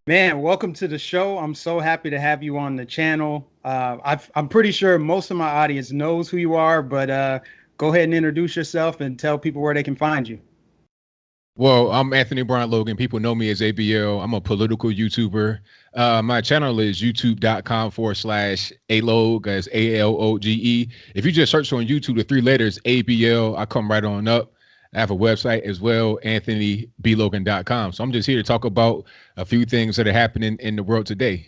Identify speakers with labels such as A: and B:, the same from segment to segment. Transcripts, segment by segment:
A: Man, welcome to the show. I'm so happy to have you on the channel. I'm pretty sure most of my audience knows who you are, but go ahead and introduce yourself and tell people where they can find you.
B: Well, I'm Anthony Brian Logan. People know me as ABL. I'm a political YouTuber. My channel is youtube.com/alog as ALOGE. If you just search on YouTube the three letters ABL, I come right on up. I have a website as well, anthonyblogan.com. So I'm just here to talk about a few things that are happening in the world today.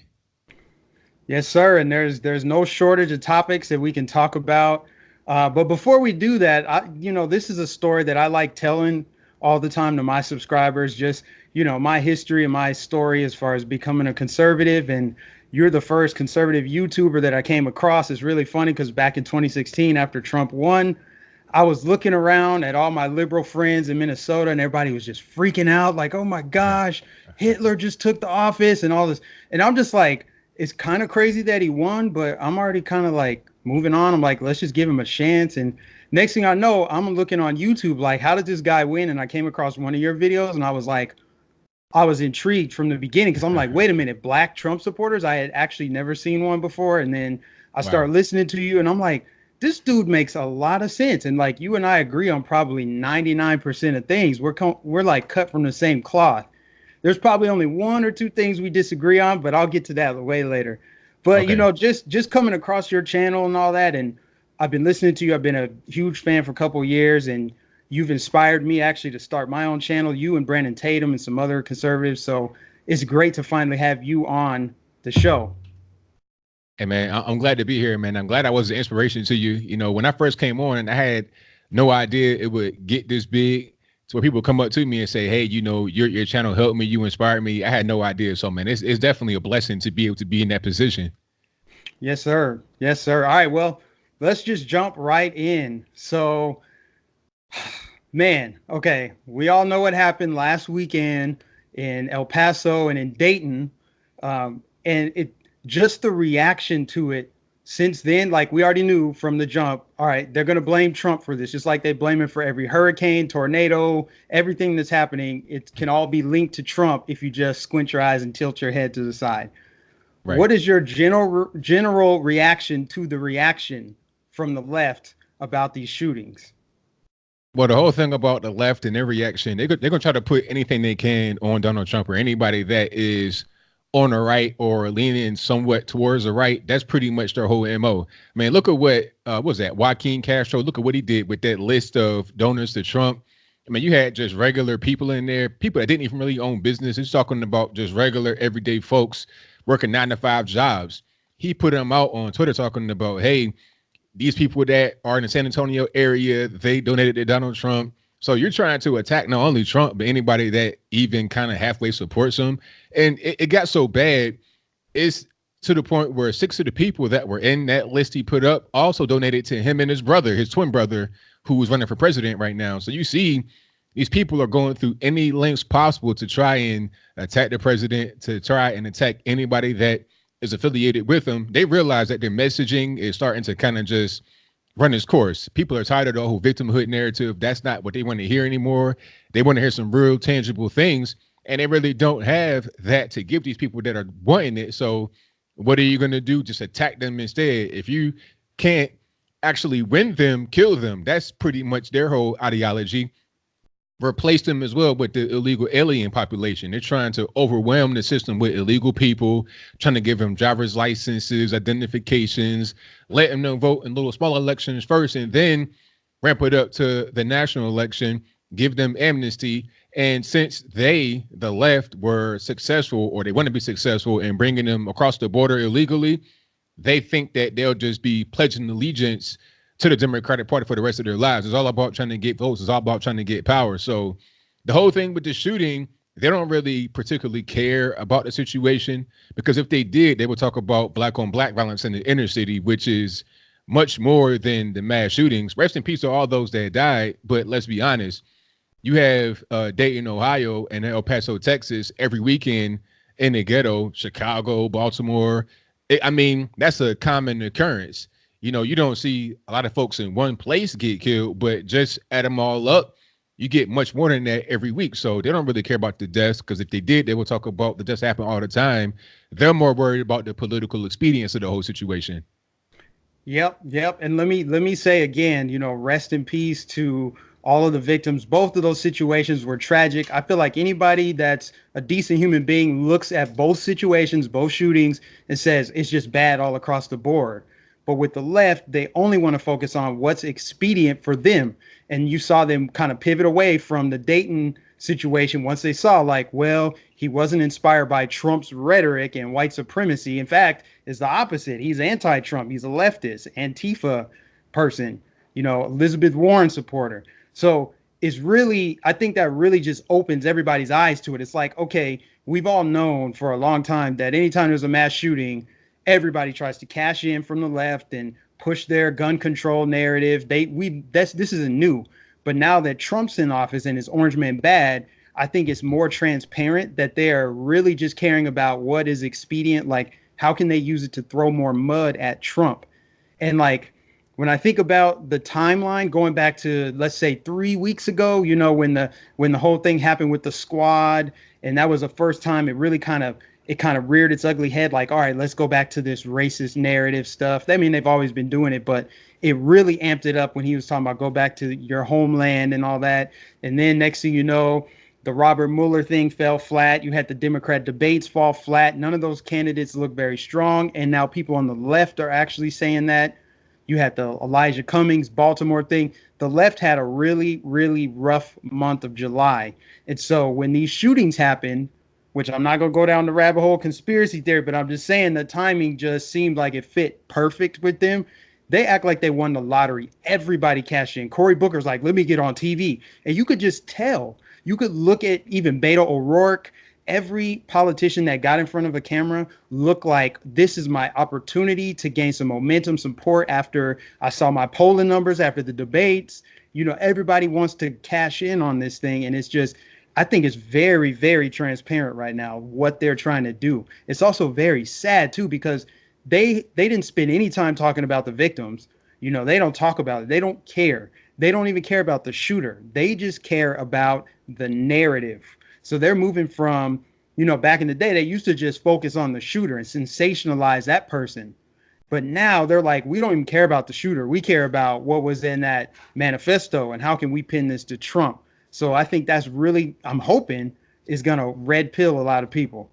A: Yes, sir. And there's no shortage of topics that we can talk about. But before we do that, this is a story that I like telling all the time to my subscribers. Just my history and my story as far as becoming a conservative. And you're the first conservative YouTuber that I came across. It's really funny because back in 2016, after Trump won, I was looking around at all my liberal friends in Minnesota, and everybody was just freaking out, like, "Oh my gosh, Hitler just took the office," and all this. And I'm just like, it's kind of crazy that he won, but I'm already kind of like moving on. I'm like, let's just give him a chance. And next thing I know, I'm looking on YouTube, like, how did this guy win? And I came across one of your videos, and I was like, I was intrigued from the beginning because I'm like, wait a minute, black Trump supporters? I had actually never seen one before. And then I
B: Wow.
A: started listening to you, and I'm like, this dude makes a lot of sense. And like you and I agree on probably 99% of things. We're like cut from the same cloth. There's probably only one or two things we disagree on, but I'll get to that way later. But
B: Okay.
A: just coming across your channel and all that, and I've been listening to you. I've been a huge fan for a couple of years, and you've inspired me actually to start my own channel. You and Brandon Tatum and some other conservatives. So it's great to finally have you on the show.
B: Hey man, I'm glad to be here, man. I'm glad I was an inspiration to you. You know, when I first came on, I had no idea it would get this big. So when people come up to me and say, "Hey, your channel helped me, you inspired me," I had no idea. So man, it's definitely a blessing to be able to be in that position.
A: Yes, sir. Yes, sir. All right. Well, let's just jump right in. So, man, okay, we all know what happened last weekend in El Paso and in Dayton, and it just the reaction to it since then. Like we already knew from the jump. All right, they're gonna blame Trump for this, just like they blame him for every hurricane, tornado, everything that's happening. It can all be linked to Trump if you just squint your eyes and tilt your head to the side.
B: Right.
A: What is your general reaction to the reaction from the left about these shootings?
B: Well, the whole thing about the left and their reaction, they're gonna try to put anything they can on Donald Trump or anybody that is on the right or leaning somewhat towards the right. That's pretty much their whole MO. Man, look at what was that? Joaquin Castro. Look at what he did with that list of donors to Trump. I mean, you had just regular people in there, people that didn't even really own business. He's talking about just regular everyday folks working 9 to 5 jobs. He put them out on Twitter talking about, hey, these people that are in the San Antonio area, they donated to Donald Trump. So you're trying to attack not only Trump, but anybody that even kind of halfway supports him. And it got so bad, it's to the point where 6 of the people that were in that list he put up also donated to him and his brother, his twin brother, who is running for president right now. So you see, these people are going through any lengths possible to try and attack the president, to try and attack anybody that is affiliated with them. They realize that their messaging is starting to kind of just run its course. People are tired of the whole victimhood narrative. That's not what they want to hear anymore. They want to hear some real tangible things, and they really don't have that to give these people that are wanting it. So what are you going to do? Just attack them instead. If you can't actually win them, kill them. That's pretty much their whole ideology. Replace them as well with the illegal alien population. They're trying to overwhelm the system with illegal people, trying to give them driver's licenses, identifications, letting them vote in little small elections first, and then ramp it up to the national election, give them amnesty. And since they, the left, were successful or they want to be successful in bringing them across the border illegally, they think that they'll just be pledging allegiance to the Democratic Party for the rest of their lives. It's all about trying to get votes. It's all about trying to get power. So the whole thing with the shooting, they don't really particularly care about the situation because if they did, they would talk about black on black violence in the inner city, which is much more than the mass shootings. Rest in peace to all those that died. But let's be honest, you have Dayton, Ohio, and El Paso, Texas, every weekend in the ghetto, Chicago, Baltimore. I mean, that's a common occurrence. You know, you don't see a lot of folks in one place get killed, but just add them all up. you get much more than that every week. So they don't really care about the deaths, because if they did, they would talk about the deaths happen all the time. They're more worried about the political expedience of the whole situation.
A: Yep, yep. And let me say again, rest in peace to all of the victims. Both of those situations were tragic. I feel like anybody that's a decent human being looks at both situations, both shootings, and says it's just bad all across the board. But with the left, they only want to focus on what's expedient for them. And you saw them kind of pivot away from the Dayton situation once they saw, like, well, he wasn't inspired by Trump's rhetoric and white supremacy. In fact, it's the opposite. He's anti-Trump. He's a leftist, Antifa person, Elizabeth Warren supporter. So it's really, I think that really just opens everybody's eyes to it. It's like, okay, we've all known for a long time that anytime there's a mass shooting, everybody tries to cash in from the left and push their gun control narrative. This isn't new, but now that Trump's in office and is Orange Man bad, I think it's more transparent that they are really just caring about what is expedient, like how can they use it to throw more mud at Trump. And like when I think about the timeline going back to, let's say, 3 weeks ago, when the whole thing happened with the squad, and that was the first time it kind of reared its ugly head, like, all right, let's go back to this racist narrative stuff. I mean, they've always been doing it, but it really amped it up when he was talking about go back to your homeland and all that. And then next thing you know, the Robert Mueller thing fell flat. You had the Democrat debates fall flat. None of those candidates look very strong. And now people on the left are actually saying that. You had the Elijah Cummings Baltimore thing. The left had a really, really rough month of July. And so when these shootings happen, which I'm not going to go down the rabbit hole conspiracy theory, but I'm just saying the timing just seemed like it fit perfect with them. They act like they won the lottery. Everybody cashed in. Cory Booker's like, let me get on TV. And you could just tell. You could look at even Beto O'Rourke. Every politician that got in front of a camera looked like this is my opportunity to gain some momentum, support after I saw my polling numbers after the debates. Everybody wants to cash in on this thing. And it's just, I think it's very, very transparent right now what they're trying to do. It's also very sad too because they didn't spend any time talking about the victims. They don't talk about it. They don't care. They don't even care about the shooter. They just care about the narrative. So they're moving from, back in the day, they used to just focus on the shooter and sensationalize that person. But now they're like, we don't even care about the shooter. We care about what was in that manifesto and how can we pin this to Trump. So I think that's really, I'm hoping, is going to red pill a lot of people.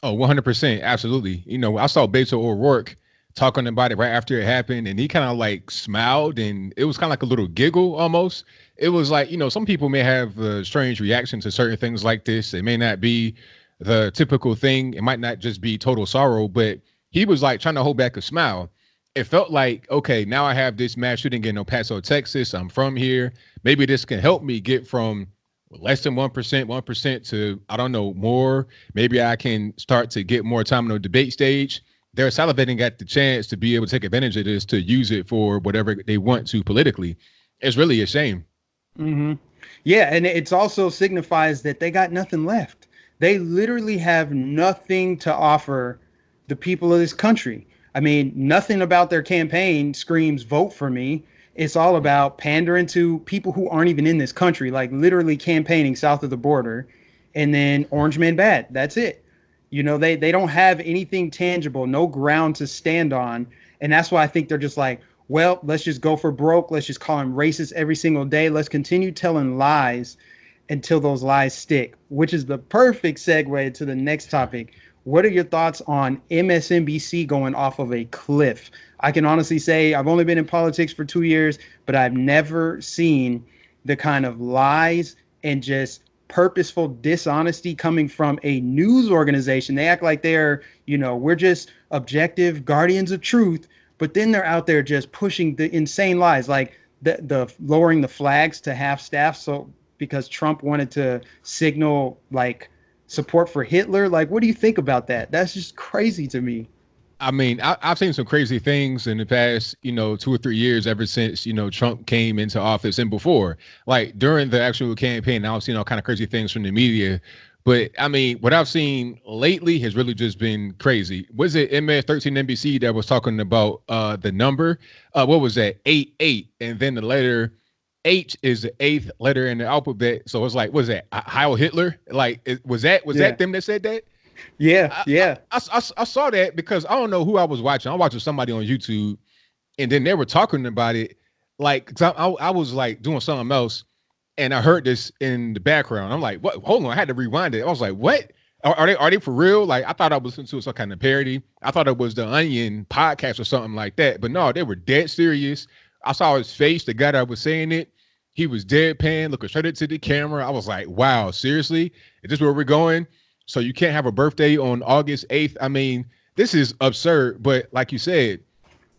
B: Oh, 100%. Absolutely. I saw Beto O'Rourke talking about it right after it happened, and he kind of like smiled, and it was kind of like a little giggle almost. It was like, some people may have a strange reaction to certain things like this. It may not be the typical thing. It might not just be total sorrow, but he was like trying to hold back a smile. It felt like, okay, now I have this mass shooting in El Paso, Texas. I'm from here. Maybe this can help me get from less than 1% to, I don't know, more. Maybe I can start to get more time on the debate stage. They're salivating at the chance to be able to take advantage of this to use it for whatever they want to politically. It's really a shame.
A: Mm-hmm. Yeah, and it's also signifies that they got nothing left. They literally have nothing to offer the people of this country. I mean, nothing about their campaign screams vote for me. It's all about pandering to people who aren't even in this country, like literally campaigning south of the border, and then Orange Man bad. That's it. They don't have anything tangible, no ground to stand on. And that's why I think they're just like, well, let's just go for broke. Let's just call him racist every single day. Let's continue telling lies until those lies stick, which is the perfect segue to the next topic. What are your thoughts on MSNBC going off of a cliff? I can honestly say I've only been in politics for 2 years, but I've never seen the kind of lies and just purposeful dishonesty coming from a news organization. They act like we're just objective guardians of truth, but then they're out there just pushing the insane lies, like the lowering the flags to half staff. So because Trump wanted to signal like support for Hitler, like what do you think about that? That's just crazy to me.
B: I mean, I've seen some crazy things in the past, 2 or 3 years, ever since, Trump came into office and before. Like during the actual campaign, I've seen all kind of crazy things from the media. But I mean, what I've seen lately has really just been crazy. Was it MS13 NBC that was talking about the number? What was that? 88. And then the letter H is the eighth letter in the alphabet. So it's like, what's that? Heil Hitler? Like, was
A: Yeah.
B: that them that said that?
A: Yeah. Yeah.
B: I saw that because I don't know who I was watching. I was watching somebody on YouTube, and then they were talking about it. Like, 'cause I was like doing something else, and I heard this in the background. I'm like, what? Hold on, I had to rewind it. I was like, what? Are they for real? Like, I thought I was into some kind of parody. I thought it was the Onion podcast or something like that. But no, they were dead serious. I saw his face. The guy that was saying it, he was deadpan, looking straight into the camera. I was like, wow, seriously? Is this where we're going? So you can't have a birthday on August 8th? I mean, this is absurd. But like you said,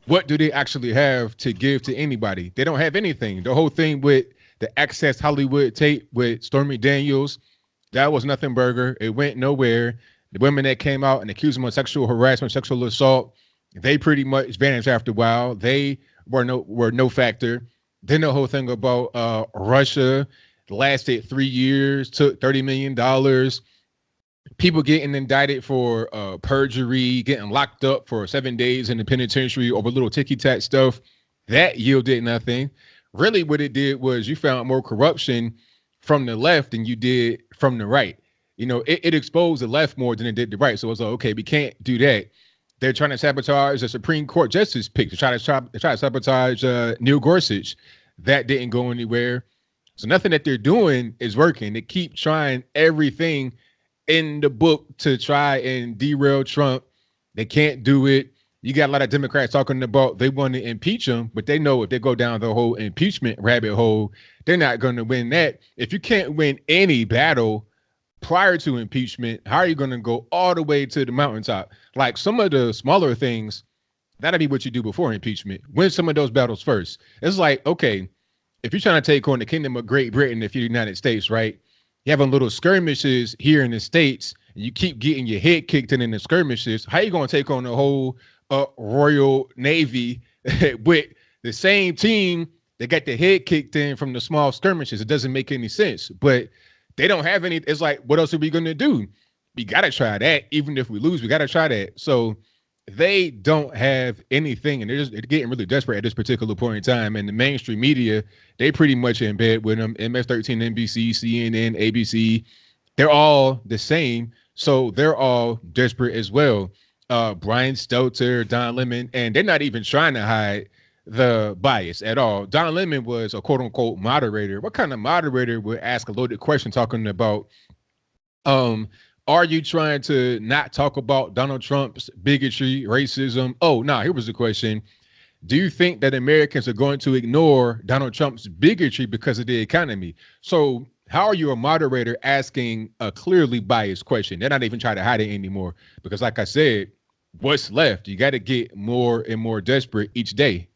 B: what do they actually have to give to anybody? They don't have anything. The whole thing with the Access Hollywood tape with Stormy Daniels, that was nothing burger. It went nowhere. The women that came out and accused him of sexual harassment, sexual assault, they pretty much vanished after a while. They were no factor. Then the whole thing about Russia lasted 3 years, took $30 million. People getting indicted for perjury, getting locked up for 7 days in the penitentiary over little ticky tack stuff. That yielded nothing. Really, what it did was you found more corruption from the left than you did from the right. It exposed the left more than it did the right. So it's like, okay, we can't do that. They're trying to sabotage a Supreme Court justice pick to try to sabotage Neil Gorsuch. That didn't go anywhere. So nothing that they're doing is working. They keep trying everything in the book to try and derail Trump. They can't do it. You got a lot of Democrats talking about they want to impeach him, but they know if they go down the whole impeachment rabbit hole, they're not going to win that. If you can't win any battle prior to impeachment, how are you going to go all the way to the mountaintop? Like some of the smaller things, that'll be what you do before impeachment. Win some of those battles first. It's like, okay, if you're trying to take on the kingdom of Great Britain, if you're the United States, right? You having little skirmishes here in the States, and you keep getting your head kicked in the skirmishes. How you going to take on the whole Royal Navy with the same team that got the head kicked in from the small skirmishes? It doesn't make any sense. But they don't have any. It's like, what else are we going to do? We got to try that. Even if we lose, we got to try that. So they don't have anything, and they're getting really desperate at this particular point in time. And the mainstream media, they pretty much in bed with them. MS-13, NBC, CNN, ABC, they're all the same. So they're all desperate as well. Brian Stelter, Don Lemon, and they're not even trying to hide the bias at all. Don Lemon was a quote unquote moderator. What kind of moderator would ask a loaded question talking about um are you trying to not talk about Donald Trump's bigotry, racism? Oh, no, here was the question. Do you think that Americans are going to ignore Donald Trump's bigotry because of the economy? So how are you a moderator asking a clearly biased question? They're not even trying to hide it anymore because like I said, what's left? You got to get more and more desperate each day.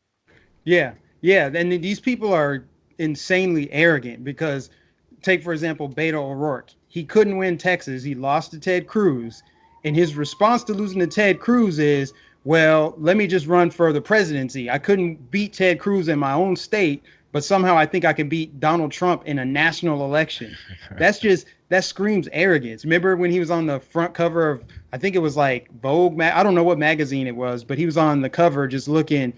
A: Yeah, yeah, and these people are insanely arrogant because, take for example, Beto O'Rourke. He couldn't win Texas. He lost to Ted Cruz, and his response to losing to Ted Cruz is, "Well, let me just run for the presidency. I couldn't beat Ted Cruz in my own state, but somehow I think I can beat Donald Trump in a national election." That screams arrogance. Remember when he was on the front cover of, I think it was like Vogue, I don't know what magazine it was, but he was on the cover just looking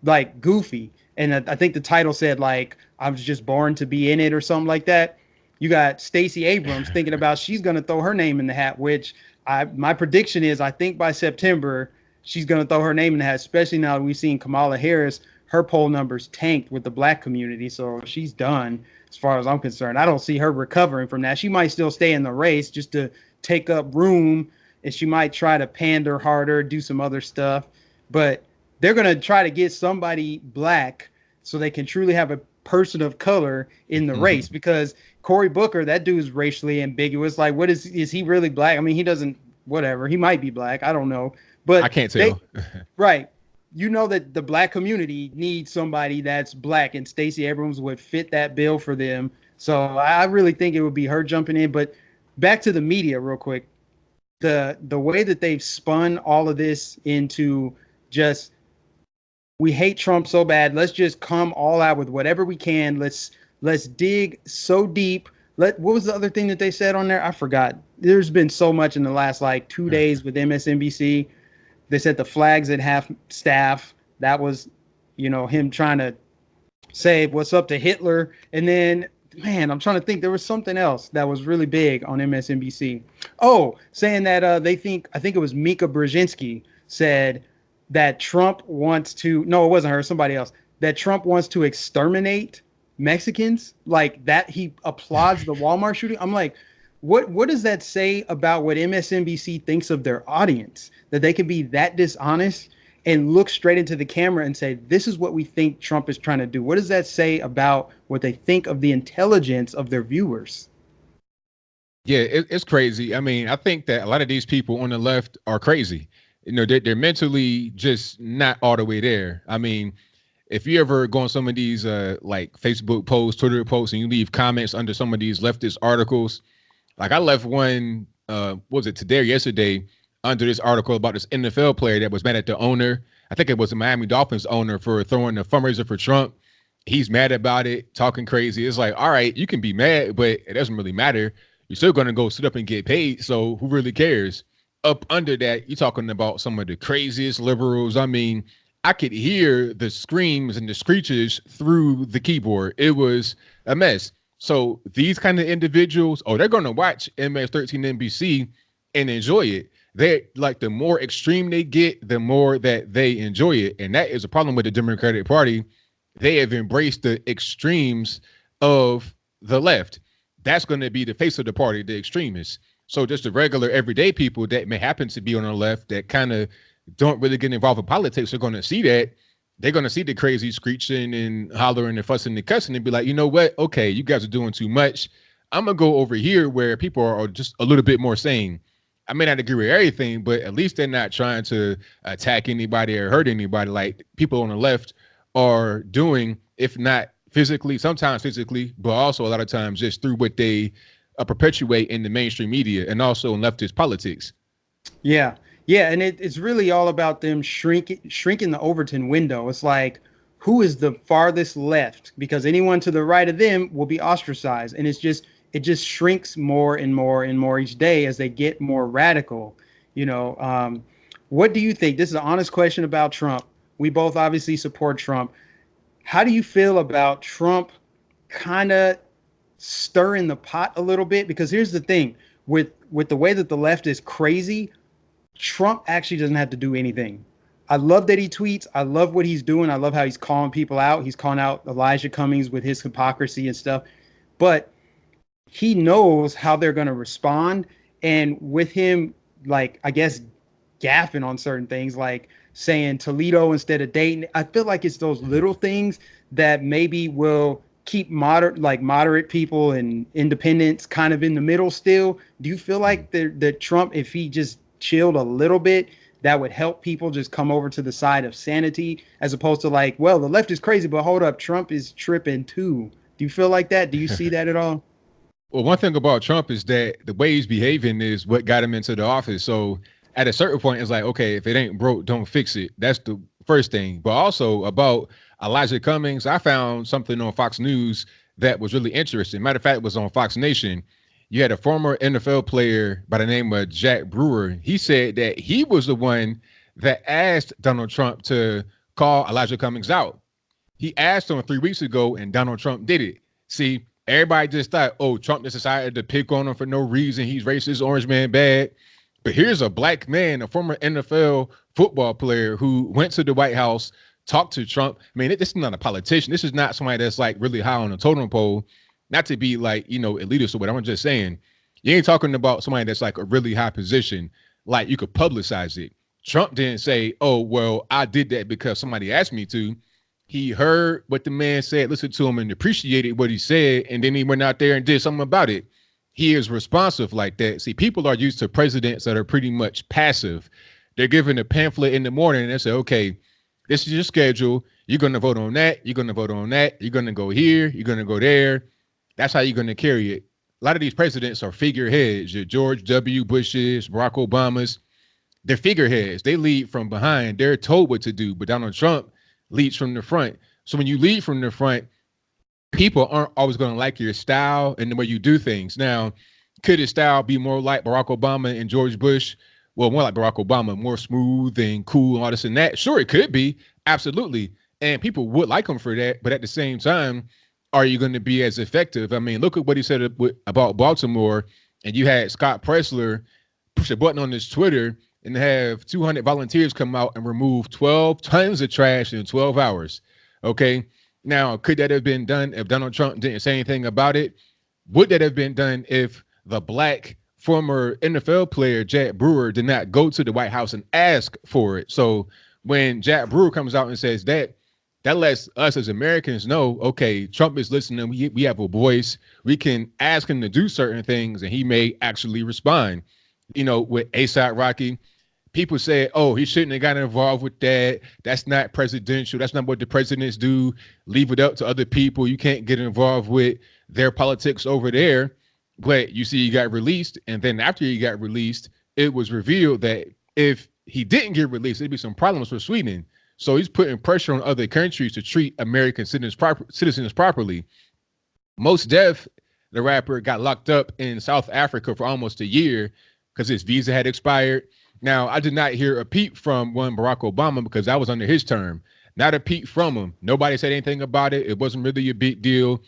A: like goofy, and I think the title said like I was just born to be in it or something like that. You got Stacey Abrams thinking about she's going to throw her name in the hat, which my prediction is I think by September she's going to throw her name in the hat, especially now that we've seen Kamala Harris. Her poll numbers tanked with the black community, so she's done as far as I'm concerned. I don't see her recovering from that. She might still stay in the race just to take up room, and she might try to pander harder, do some other stuff, but they're going to try to get somebody black so they can truly have a person of color in the race, because Cory Booker, that dude is racially ambiguous. Like, what is he really black? I mean, he doesn't, whatever. He might be black. I don't know.
B: I
A: But
B: can't
A: they,
B: tell.
A: right. You know that the black community needs somebody that's black, and Stacey Abrams would fit that bill for them. So I really think it would be her jumping in. But back to the media real quick. The way that they've spun all of this into just, we hate Trump so bad. Let's just come all out with whatever we can. Let's dig so deep. What was the other thing that they said on there? I forgot. There's been so much in the last like 2 days with MSNBC. They said the flags at half staff. That was, him trying to say what's up to Hitler, and then man, I'm trying to think. There was something else that was really big on MSNBC. Oh, saying that they think I think it was Mika Brzezinski said that Trump wants to. No, it wasn't her. Somebody else. That Trump wants to exterminate Mexicans. Like that, he applauds the Walmart shooting. I'm like, what does that say about what MSNBC thinks of their audience? That they can be that dishonest and look straight into the camera and say, this is what we think Trump is trying to do. What does that say about what they think of the intelligence of their viewers?
B: Yeah, it's crazy. I mean, I think that a lot of these people on the left are crazy. You know, they're mentally just not all the way there. I mean, if you ever go on some of these like Facebook posts, Twitter posts, and you leave comments under some of these leftist articles, like I left one, what was it today or yesterday, under this article about this NFL player that was mad at the owner. I think it was the Miami Dolphins owner for throwing the fundraiser for Trump. He's mad about it, talking crazy. It's like, all right, you can be mad, but it doesn't really matter. You're still going to go sit up and get paid. So who really cares? Up under that, you're talking about some of the craziest liberals. I mean, I could hear the screams and the screeches through the keyboard. It was a mess. So these kind of individuals, oh, they're going to watch MS13 NBC and enjoy it. They like the more extreme they get, the more that they enjoy it. And that is a problem with the Democratic Party. They have embraced the extremes of the left. That's going to be the face of the party, the extremists. So just the regular everyday people that may happen to be on the left that kind of don't really get involved in politics are going to see that. They're going to see the crazy screeching and hollering and fussing and cussing and be like, you know what? Okay, you guys are doing too much. I'm going to go over here where people are just a little bit more sane. I may not agree with everything, but at least they're not trying to attack anybody or hurt anybody like people on the left are doing, if not physically, sometimes physically, but also a lot of times just through what they perpetuate in the mainstream media and also in leftist politics.
A: Yeah. Yeah. And it's really all about them shrinking the Overton window. It's like, who is the farthest left? Because anyone to the right of them will be ostracized. And it just shrinks more and more and more each day as they get more radical. You know, what do you think? This is an honest question about Trump. We both obviously support Trump. How do you feel about Trump kind of stirring the pot a little bit? Because here's the thing with the way that the left is crazy, Trump actually doesn't have to do anything. I love that he tweets. I love what he's doing. I love how he's calling people out. He's calling out Elijah Cummings with his hypocrisy and stuff. But he knows how they're going to respond. And with him, like, I guess, gaffing on certain things, like saying Toledo instead of Dayton, I feel like it's those little things that maybe will keep moderate people and independents kind of in the middle still. Do you feel like the Trump, if he just chilled a little bit, that would help people just come over to the side of sanity as opposed to like, well, the left is crazy, but hold up, Trump is tripping too. Do you feel like that? Do you see that at all?
B: Well, one thing about Trump is that the way he's behaving is what got him into the office. So at a certain point, it's like, okay, if it ain't broke, don't fix it. That's the first thing. But also about Elijah Cummings, I found something on Fox News that was really interesting. Matter of fact, it was on Fox Nation. You had a former NFL player by the name of Jack Brewer. He said that he was the one that asked Donald Trump to call Elijah Cummings out. He asked him 3 weeks ago, and Donald Trump did it. See, everybody just thought, oh, Trump just decided to pick on him for no reason. He's racist, orange man bad. But here's a black man, a former NFL football player who went to the White House, talked to Trump. I mean, this is not a politician. This is not somebody that's like really high on the totem pole. Not to be like, elitist or whatever. I'm just saying, you ain't talking about somebody that's like a really high position, like you could publicize it. Trump didn't say, oh, well, I did that because somebody asked me to. He heard what the man said, listened to him, and appreciated what he said, and then he went out there and did something about it. He is responsive like that. See, people are used to presidents that are pretty much passive. They're given a pamphlet in the morning and they say, okay, this is your schedule. You're going to vote on that. You're going to vote on that. You're going to go here. You're going to go there. That's how you're going to carry it. A lot of these presidents are figureheads. Your George W. Bushes, Barack Obamas, they're figureheads. They lead from behind. They're told what to do. But Donald Trump leads from the front. So when you lead from the front, people aren't always going to like your style and the way you do things. Now, could his style be more like Barack Obama and George Bush? Well, more like Barack Obama, more smooth and cool and all this and that. Sure, it could be. Absolutely. and people would like him for that. But at the same time, are you going to be as effective? I mean, look at what he said about Baltimore, and you had Scott Presler push a button on his Twitter and have 200 volunteers come out and remove 12 tons of trash in 12 hours. Okay. Now, could that have been done if Donald Trump didn't say anything about it? Would that have been done if the black former NFL player Jack Brewer did not go to the White House and ask for it? So when Jack Brewer comes out and says that, that lets us as Americans know, okay, Trump is listening. We have a voice. We can ask him to do certain things, and he may actually respond. You know, with ASAP Rocky, people say, oh, he shouldn't have gotten involved with that. That's not presidential. That's not what the presidents do. Leave it up to other people. You can't get involved with their politics over there. But you see, he got released. And then after he got released, it was revealed that if he didn't get released, there'd be some problems for Sweden. So he's putting pressure on other countries to treat American citizens properly. Mos Def, the rapper, got locked up in South Africa for almost a year because his visa had expired. Now, I did not hear a peep from one Barack Obama because that was under his term. Not a peep from him. Nobody said anything about it. It wasn't really a big deal.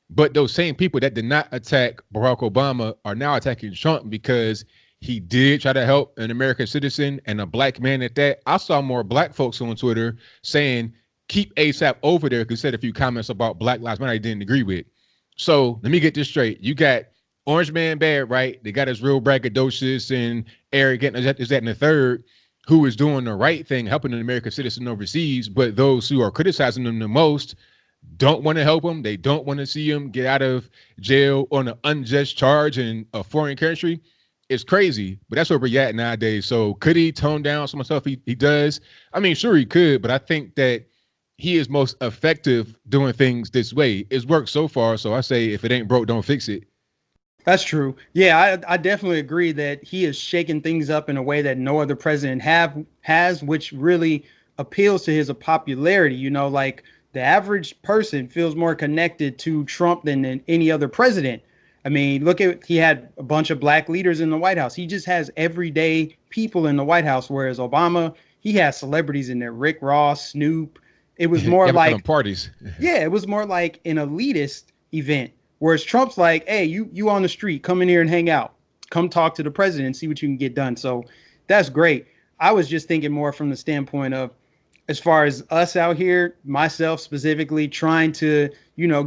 B: But those same people that did not attack Barack Obama are now attacking Trump because he did try to help an American citizen and a black man at that. I saw more black folks on Twitter saying, keep ASAP over there, because said a few comments about Black Lives Matter I didn't agree with. So let me get this straight. You got Orange Man Bad, right? They got his real braggadocious and arrogant, is that in the third, who is doing the right thing, helping an American citizen overseas, but those who are criticizing them the most don't want to help him. They don't want to see him get out of jail on an unjust charge in a foreign country. It's crazy, but that's where we're at nowadays. So could he tone down some of the stuff he does? I mean, sure he could, but I think that he is most effective doing things this way. It's worked so far, so I say if it ain't broke, don't fix it.
A: That's true. Yeah, I definitely agree that he is shaking things up in a way that no other president has, which really appeals to his popularity. You know, like the average person feels more connected to Trump than any other president. I mean, look at he had a bunch of black leaders in the White House. He just has everyday people in the White House, whereas Obama, he has celebrities in there, Rick Ross, Snoop. It was more
B: Having
A: like
B: parties.
A: yeah, it was more like an elitist event. Whereas Trump's like, hey, you on the street, come in here and hang out. Come talk to the president and see what you can get done. So that's great. I was just thinking more from the standpoint of as far as us out here, myself specifically, trying to,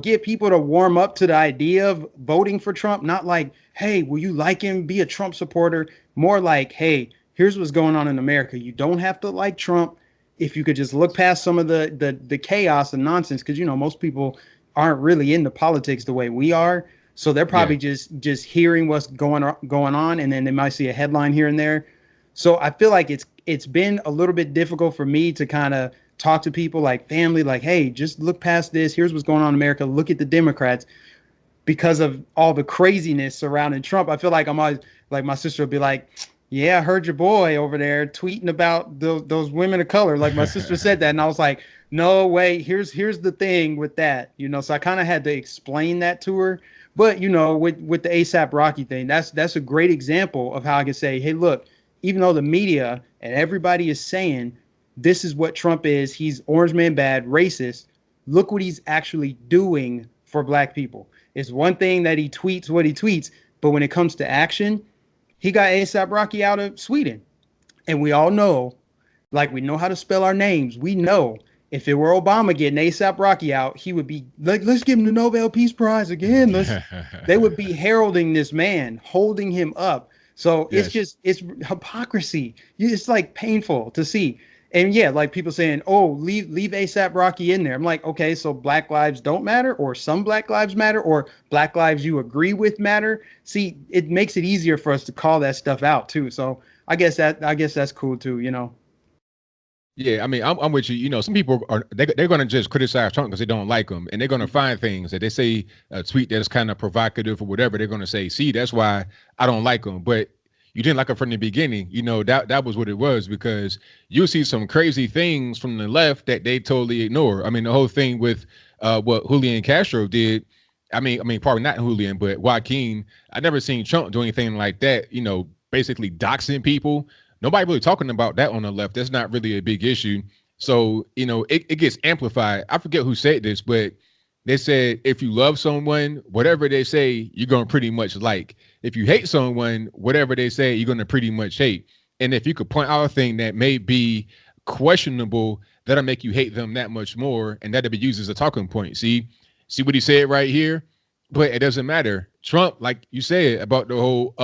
A: get people to warm up to the idea of voting for Trump. Not like, hey, will you like him? Be a Trump supporter. More like, hey, here's what's going on in America. You don't have to like Trump. If you could just look past some of the chaos and nonsense, because most people aren't really into politics the way we are. So they're
B: Yeah.
A: probably just hearing what's going on, and then they might see a headline here and there. So I feel like it's been a little bit difficult for me to kind of talk to people like family, like, hey, just look past this. Here's what's going on in America. Look at the Democrats because of all the craziness surrounding Trump. I feel like I'm always like my sister will be like, yeah, I heard your boy over there tweeting about those women of color. Like my sister said that, and I was like, no way. Here's the thing with that, So I kind of had to explain that to her. But with the ASAP Rocky thing, that's a great example of how I can say, hey, look, even though the media and everybody is saying this is what Trump is, he's orange man bad, racist. Look what he's actually doing for black people. It's one thing that he tweets what he tweets, but when it comes to action, he got ASAP Rocky out of Sweden. And we all know, like we know how to spell our names. We know if it were Obama getting ASAP Rocky out, he would be like, let's give him the Nobel Peace Prize again. They would be heralding this man, holding him up. So
B: Yes.
A: it's hypocrisy. It's like painful to see. And yeah, like people saying, oh, leave ASAP Rocky in there. I'm like, okay, so black lives don't matter, or some black lives matter, or black lives you agree with matter. See, it makes it easier for us to call that stuff out too. So I guess that's cool too.
B: Yeah, I mean, I'm with you. Some people they're going to just criticize Trump because they don't like him, and they're going to find things that they say a tweet that's kind of provocative or whatever. They're going to say, "See, that's why I don't like him." But you didn't like him from the beginning. That was what it was, because you see some crazy things from the left that they totally ignore. I mean, the whole thing with what Julian Castro did. I mean, probably not Julian, but Joaquin. I never seen Trump do anything like that. Basically doxing people. Nobody really talking about that on the left. That's not really a big issue. So, it gets amplified. I forget who said this, but they said if you love someone, whatever they say, you're going to pretty much like. If you hate someone, whatever they say, you're going to pretty much hate. And if you could point out a thing that may be questionable, that'll make you hate them that much more. And that'll be used as a talking point. See what he said right here? But it doesn't matter. Trump, like you said about the whole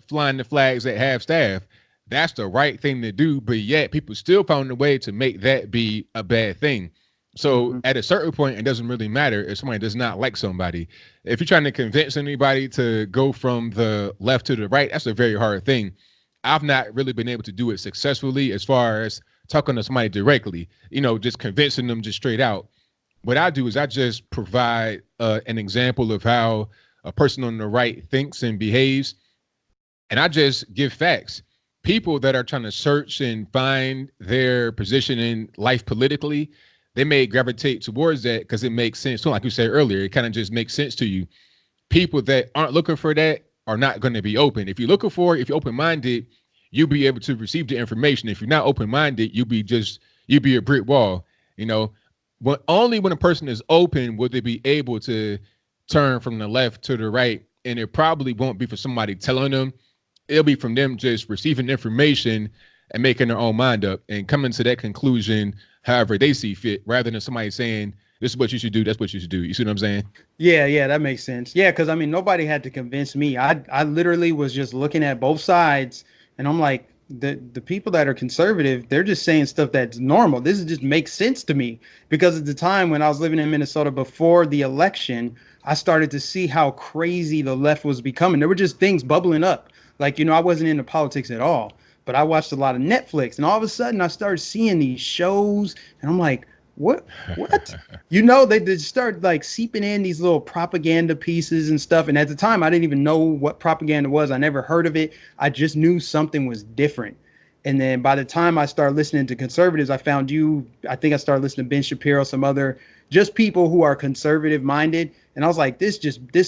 B: flying the flags at half staff, that's the right thing to do. But yet people still found a way to make that be a bad thing. So
A: Mhm.
B: at a certain point, it doesn't really matter if somebody does not like somebody. If you're trying to convince anybody to go from the left to the right, that's a very hard thing. I've not really been able to do it successfully as far as talking to somebody directly, just convincing them just straight out. What I do is I just provide an example of how a person on the right thinks and behaves, and I just give facts. People that are trying to search and find their position in life politically, they may gravitate towards that because it makes sense. So, like you said earlier, it kind of just makes sense to you. People that aren't looking for that are not going to be open. If you're looking for it, if you're open minded, you'll be able to receive the information. If you're not open minded, you'll be a brick wall. You know, only when a person is open will they be able to turn from the left to the right, and it probably won't be for somebody telling them. It'll be from them just receiving information and making their own mind up and coming to that conclusion however they see fit, rather than somebody saying, "This is what you should do. That's what you should do." You see what I'm saying?
A: Yeah, yeah, that makes sense. Yeah, because I mean, nobody had to convince me. I literally was just looking at both sides, and I'm like, the people that are conservative, they're just saying stuff that's normal. This is just makes sense to me because at the time when I was living in Minnesota before the election, I started to see how crazy the left was becoming. There were just things bubbling up. Like, I wasn't into politics at all, but I watched a lot of Netflix, and all of a sudden I started seeing these shows, and I'm like, what? They just start like seeping in these little propaganda pieces and stuff. And at the time, I didn't even know what propaganda was. I never heard of it. I just knew something was different. And then by the time I started listening to conservatives, I found you. I think I started listening to Ben Shapiro, some other just people who are conservative minded. And I was like, this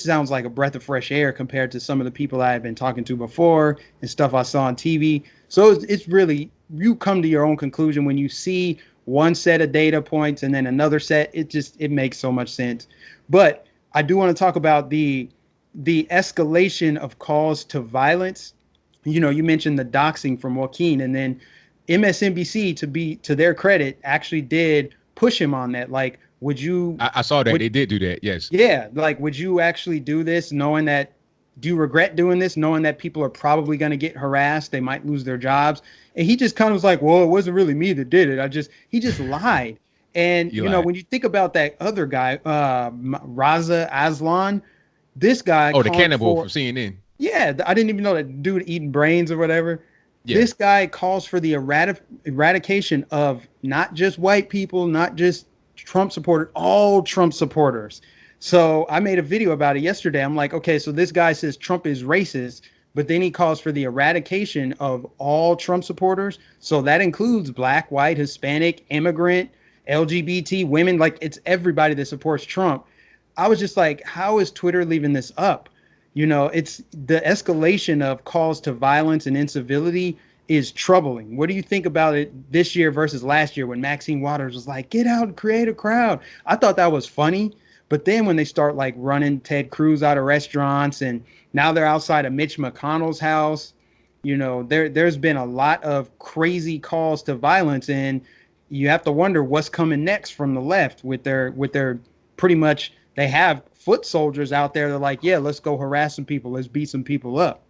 A: sounds like a breath of fresh air compared to some of the people I had been talking to before and stuff I saw on TV. So it's really, you come to your own conclusion when you see one set of data points and then another set. It makes so much sense. But I do want to talk about the escalation of calls to violence. You mentioned the doxing from Joaquin, and then MSNBC, to their credit, actually did push him on that. Like,
B: I saw that
A: would
B: they did do that. Yes.
A: yeah, like, would you actually do this knowing that, do you regret doing this knowing that people are probably going to get harassed, they might lose their jobs? And he just kind of was like, well, it wasn't really me that did it. He just lied. And,
B: You lied.
A: when you think about that other guy, Raza Aslan, this guy
B: Oh, the
A: calling
B: cannibal
A: for,
B: from CNN.
A: yeah, I didn't even know that dude eating brains or whatever.
B: Yeah.
A: This guy calls for the eradication of not just white people, not just Trump supporters, all Trump supporters. So I made a video about it yesterday. I'm like, okay, so this guy says Trump is racist, but then he calls for the eradication of all Trump supporters. So that includes black, white, Hispanic, immigrant, LGBT, women. Like, it's everybody that supports Trump. I was just like, how is Twitter leaving this up? It's the escalation of calls to violence and incivility is troubling. What do you think about it this year versus last year when Maxine Waters was like, get out and create a crowd? I thought that was funny. But then when they start like running Ted Cruz out of restaurants and now they're outside of Mitch McConnell's house, there's been a lot of crazy calls to violence, and you have to wonder what's coming next from the left with their pretty much, they have foot soldiers out there. They're like, yeah, let's go harass some people, let's beat some people up.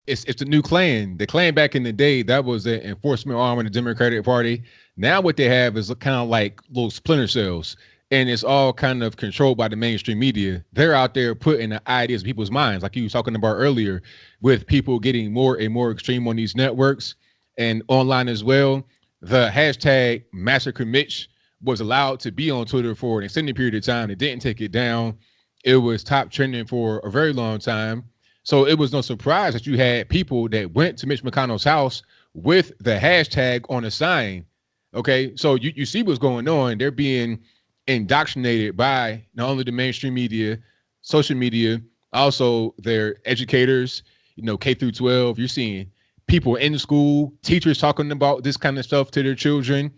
B: It's the new Klan. The Klan back in the day, that was the enforcement arm of the Democratic Party. Now what they have is kind of like little splinter cells, and it's all kind of controlled by the mainstream media. They're out there putting the ideas in people's minds, like you was talking about earlier, with people getting more and more extreme on these networks and online as well. The hashtag Massacre Mitch was allowed to be on Twitter for an extended period of time. They didn't take it down. It was top trending for a very long time. So it was no surprise that you had people that went to Mitch McConnell's house with the hashtag on a sign. Okay. So you see what's going on. They're being indoctrinated by not only the mainstream media, social media, also their educators, K through 12. You're seeing people in school, teachers talking about this kind of stuff to their children.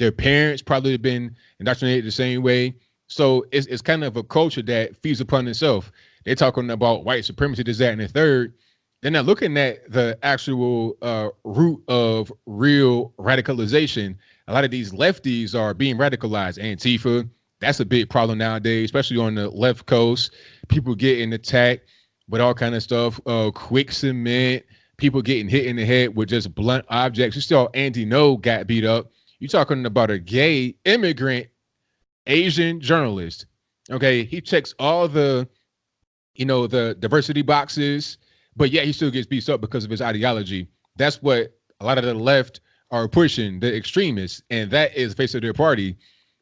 B: Their parents probably have been indoctrinated the same way. So it's kind of a culture that feeds upon itself. They're talking about white supremacy, this, that, and the third. They're not looking at the actual root of real radicalization. A lot of these lefties are being radicalized. Antifa, that's a big problem nowadays, especially on the left coast. People getting attacked with all kind of stuff, quick cement, people getting hit in the head with just blunt objects. You saw Andy No got beat up. You're talking about a gay immigrant Asian journalist. Okay, he checks all the the diversity boxes, but yeah, he still gets beat up because of his ideology. That's what a lot of the left are pushing, the extremists, and that is the face of their party.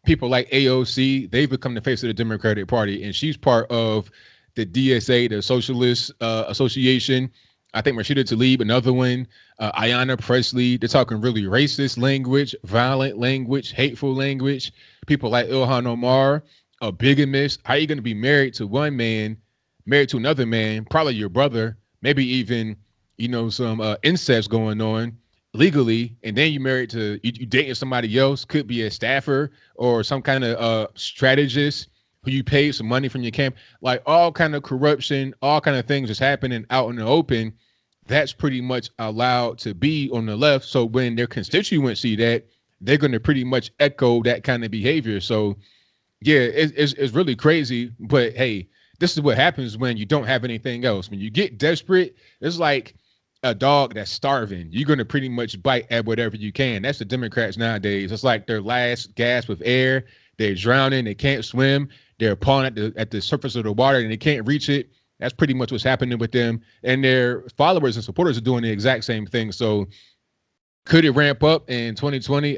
B: People like AOC, they've become the face of the Democratic Party, and she's part of the DSA, the Socialist Association. I think Rashida Tlaib, another one, Ayanna Presley. They're talking really racist language, violent language, hateful language. People like Ilhan Omar, a bigamist. How are you going to be married to one man, married to another man, probably your brother, maybe even some incest going on legally, and then you married to you dating somebody else, could be a staffer or some kind of strategist who you paid some money from your camp, like all kind of corruption, all kind of things is happening out in the open. That's pretty much allowed to be on the left. So when their constituents see that, they're going to pretty much echo that kind of behavior. So yeah, it's really crazy. But hey, this is what happens when you don't have anything else. When you get desperate, it's like a dog that's starving. You're going to pretty much bite at whatever you can. That's the Democrats nowadays. It's like their last gasp of air. They're drowning. They can't swim. They're pawing at the surface of the water and they can't reach it. That's pretty much what's happening with them. And their followers and supporters are doing the exact same thing. So could it ramp up in 2020?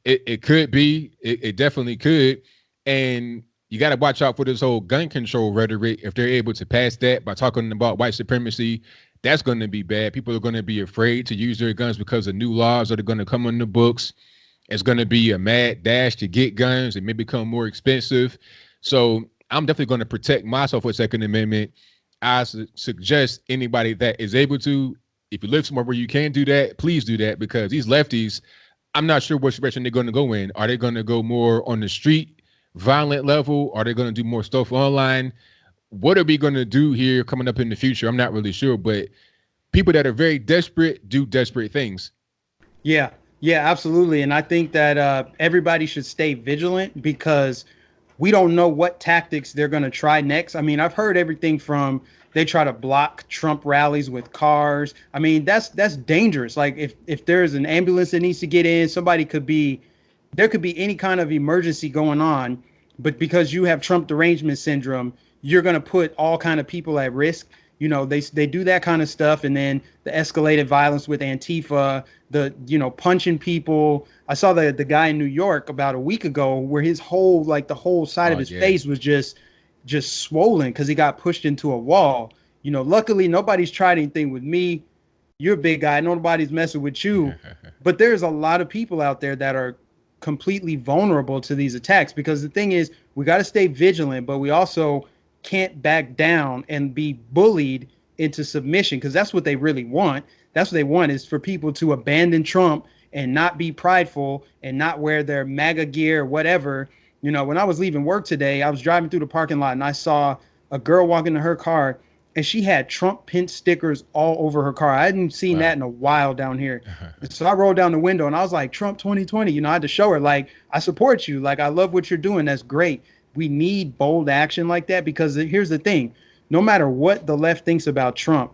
B: It could be. It definitely could. And you got to watch out for this whole gun control rhetoric. If they're able to pass that by talking about white supremacy, that's going to be bad. People are going to be afraid to use their guns because of new laws that are going to come on the books. It's going to be a mad dash to get guns. It may become more expensive. So I'm definitely going to protect myself with Second Amendment. I suggest anybody that is able to, if you live somewhere where you can do that, please do that, because these lefties, I'm not sure which direction they're going to go in. Are they going to go more on the street, violent level? Are they going to do more stuff online? What are we going to do here coming up in the future? I'm not really sure, but people that are very desperate do desperate things.
A: Yeah, yeah, absolutely. And I think that everybody should stay vigilant because we don't know what tactics they're going to try next. I mean, I've heard everything from they try to block Trump rallies with cars. I mean, that's dangerous. Like if there's an ambulance that needs to get in, somebody could be there could be any kind of emergency going on, but because you have Trump derangement syndrome, you're going to put all kind of people at risk. They do that kind of stuff, and then the escalated violence with Antifa, the punching people. I saw the guy in New York about a week ago where his whole the whole side of
B: Oh
A: his
B: yeah.
A: face was just swollen because he got pushed into a wall. Luckily nobody's tried anything with me. You're a big guy, nobody's messing with you. But there's a lot of people out there that are completely vulnerable to these attacks, because the thing is, we got to stay vigilant, but we also can't back down and be bullied into submission, because that's what they really want. That's what they want, is for people to abandon Trump and not be prideful and not wear their MAGA gear or whatever. When I was leaving work today, I was driving through the parking lot and I saw a girl walk into her car and she had Trump pin stickers all over her car. I hadn't seen
B: Wow.
A: that in a while down here. And so I rolled down the window and I was like, Trump 2020. I had to show her, like, I support you. Like, I love what you're doing. That's great. We need bold action like that, because here's the thing. No matter what the left thinks about Trump,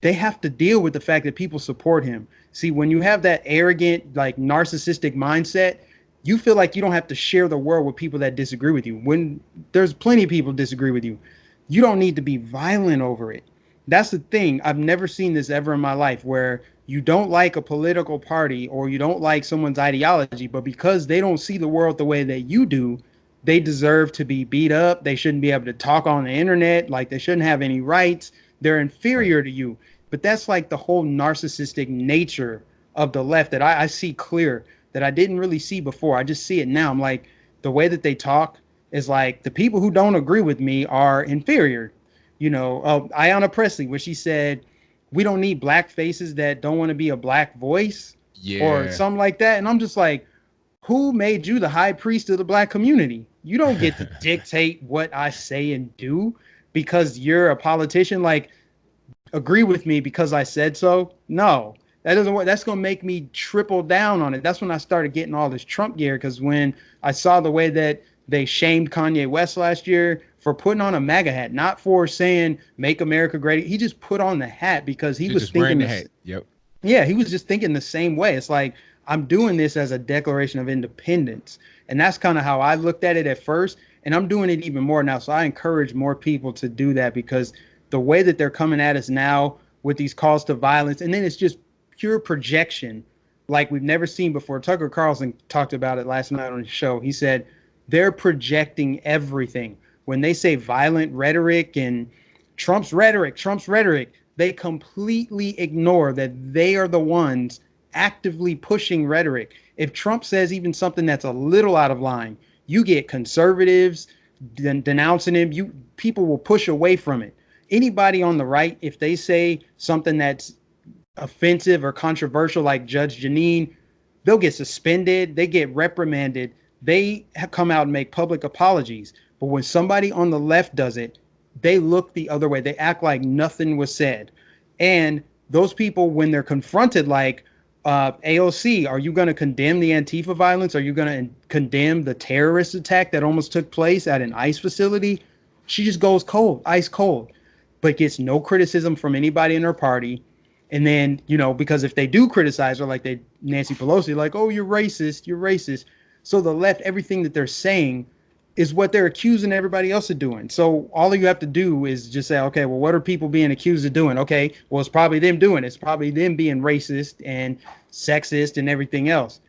A: they have to deal with the fact that people support him. See, when you have that arrogant, like narcissistic mindset, you feel like you don't have to share the world with people that disagree with you. When there's plenty of people disagree with you, you don't need to be violent over it. That's the thing. I've never seen this ever in my life, where you don't like a political party or you don't like someone's ideology, but because they don't see the world the way that you do, they deserve to be beat up. They shouldn't be able to talk on the internet. Like, they shouldn't have any rights. They're
B: Right.
A: inferior to you. But that's like the whole narcissistic nature of the left that I see clear, that I didn't really see before. I just see it now. I'm like, the way that they talk is like, the people who don't agree with me are inferior. Ayanna Presley, where she said, we don't need black faces that don't want to be a black voice, or
B: Yeah.
A: something like that. And I'm just like, who made you the high priest of the black community? You don't get to dictate what I say and do because you're a politician. Like, agree with me because I said so. No, that doesn't work. That's going to make me triple down on it. That's when I started getting all this Trump gear because when I saw the way that they shamed Kanye West last year for putting on a MAGA hat, not for saying make America great. He just put on the hat because he was
B: Just wearing
A: thinking
B: the
A: this.
B: hat. Yep.
A: Yeah, he was just thinking the same way. It's like I'm doing this as a declaration of independence. And that's kind of how I looked at it at first. And I'm doing it even more now. So I encourage more people to do that because the way that they're coming at us now with these calls to violence, and then it's just pure projection like we've never seen before. Tucker Carlson talked about it last night on his show. He said they're projecting everything. When they say violent rhetoric and Trump's rhetoric, they completely ignore that they are the ones actively pushing rhetoric. If Trump says even something that's a little out of line, you get conservatives denouncing him. You people will push away from it. Anybody on the right, if they say something that's offensive or controversial, like Judge Janine, they'll get suspended, they get reprimanded, they come out and make public apologies. But when somebody on the left does it, they look the other way. They act like nothing was said. And those people, when they're confronted, like AOC, are you going to condemn the Antifa violence? Are you going to condemn the terrorist attack that almost took place at an ICE facility? She just goes cold, ice cold, but gets no criticism from anybody in her party. And then, because if they do criticize her, like they Nancy Pelosi, like, oh, you're racist, you're racist. So the left, everything that they're saying is what they're accusing everybody else of doing. So all you have to do is just say, okay, well, what are people being accused of doing? Okay, well, it's probably them doing it. It's probably them being racist and sexist and everything else.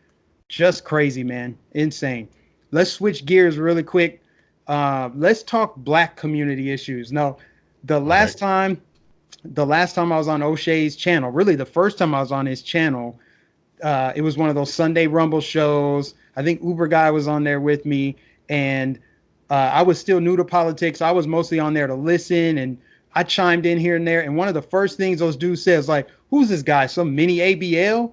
A: Just crazy, man. Insane. Let's switch gears really quick. Let's talk black community issues. No, the
B: All right.
A: last time the last time I was on O'Shea's channel, really the first time I was on his channel, it was one of those Sunday Rumble shows. I think Uber Guy was on there with me, and I was still new to politics. I was mostly on there to listen, and I chimed in here and there. And one of the first things those dudes says, like, "Who's this guy? Some mini ABL?"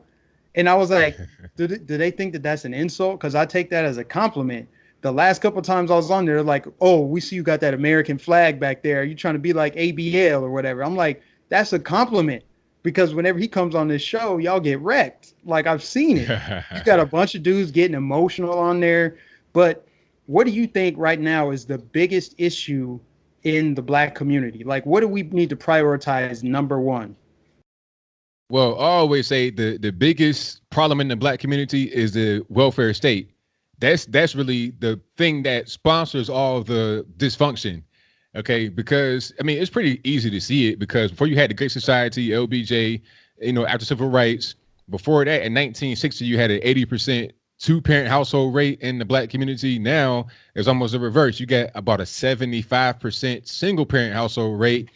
A: And I was like, "Do they think that that's an insult? Because I take that as a compliment." The last couple of times I was on there, like, "Oh, we see you got that American flag back there. Are you trying to be like ABL or whatever?" I'm like, "That's a compliment." Because whenever he comes on this show, y'all get wrecked. Like I've seen it. You got a bunch of dudes getting emotional on there. But what do you think right now is the biggest issue in the black community? Like, what do we need to prioritize number one?
B: Well, I always say the biggest problem in the black community is the welfare state. That's really the thing that sponsors all the dysfunction. Okay, because I mean it's pretty easy to see it because before you had the Great Society, LBJ, after civil rights, before that in 1960 you had an 80% two-parent household rate in the black community. Now it's almost the reverse. You got about a 75% single-parent household rate.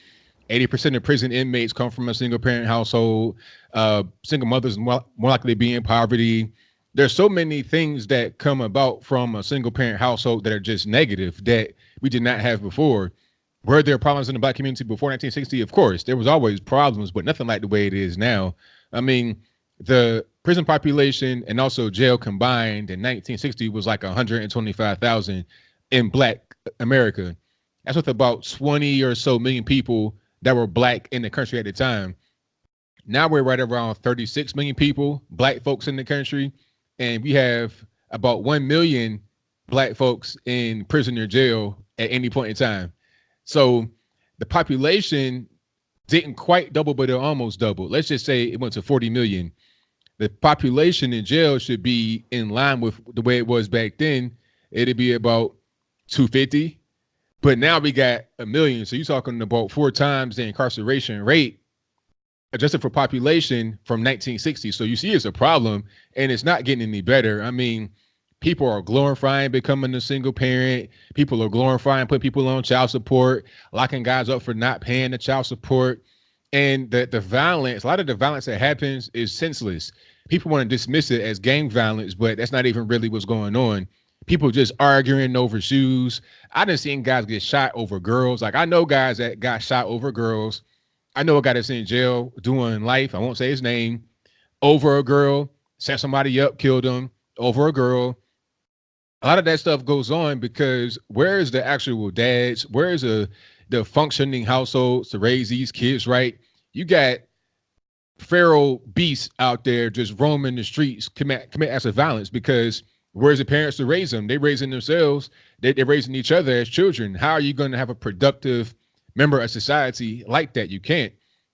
B: 80% of prison inmates come from a single parent household. Single mothers more likely to be in poverty. There's so many things that come about from a single parent household that are just negative that we did not have before. Were there problems in the black community before 1960? Of course, there was always problems, but nothing like the way it is now. I mean, the prison population and also jail combined in 1960 was like 125,000 in black America. That's with about 20 or so million people that were black in the country at the time. Now we're right around 36 million people, black folks in the country, and we have about 1 million black folks in prison or jail at any point in time. So the population didn't quite double, but it almost doubled. Let's just say it went to 40 million. The population in jail should be in line with the way it was back then. It'd be about 250. But now we got 1 million. So you're talking about 4 times the incarceration rate adjusted for population from 1960. So you see it's a problem and it's not getting any better. I mean, people are glorifying becoming a single parent. People are glorifying putting people on child support, locking guys up for not paying the child support. And the violence, a lot of the violence that happens is senseless. People want to dismiss it as gang violence, but that's not even really what's going on. People just arguing over shoes. I done seen guys get shot over girls. Like I know guys that got shot over girls. I know a guy that's in jail doing life. I won't say his name over a girl, set somebody up, killed him. over a girl. A lot of that stuff goes on because where is the actual dads? Where is the functioning households to raise these kids right? You got feral beasts out there just roaming the streets, commit acts of violence because where's the parents to raise them? They raising themselves. They're raising each other as children. How are you going to have a productive member of society like that? You can't.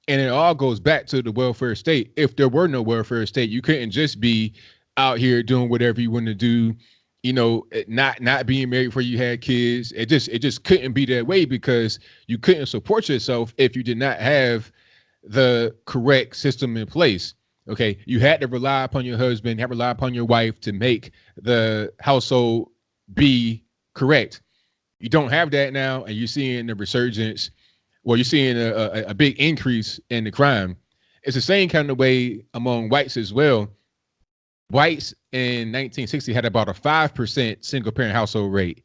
B: And it all goes back to the welfare state. If there were no welfare state, you couldn't just be out here doing whatever you want to do. Not being married before you had kids. It just couldn't be that way because you couldn't support yourself if you did not have the correct system in place. Okay, you had to rely upon your husband, have to rely upon your wife to make the household be correct. You don't have that now, and you're seeing the resurgence. Well, you're seeing a big increase in the crime. It's the same kind of way among whites as well. Whites in 1960 had about a 5% single parent household rate.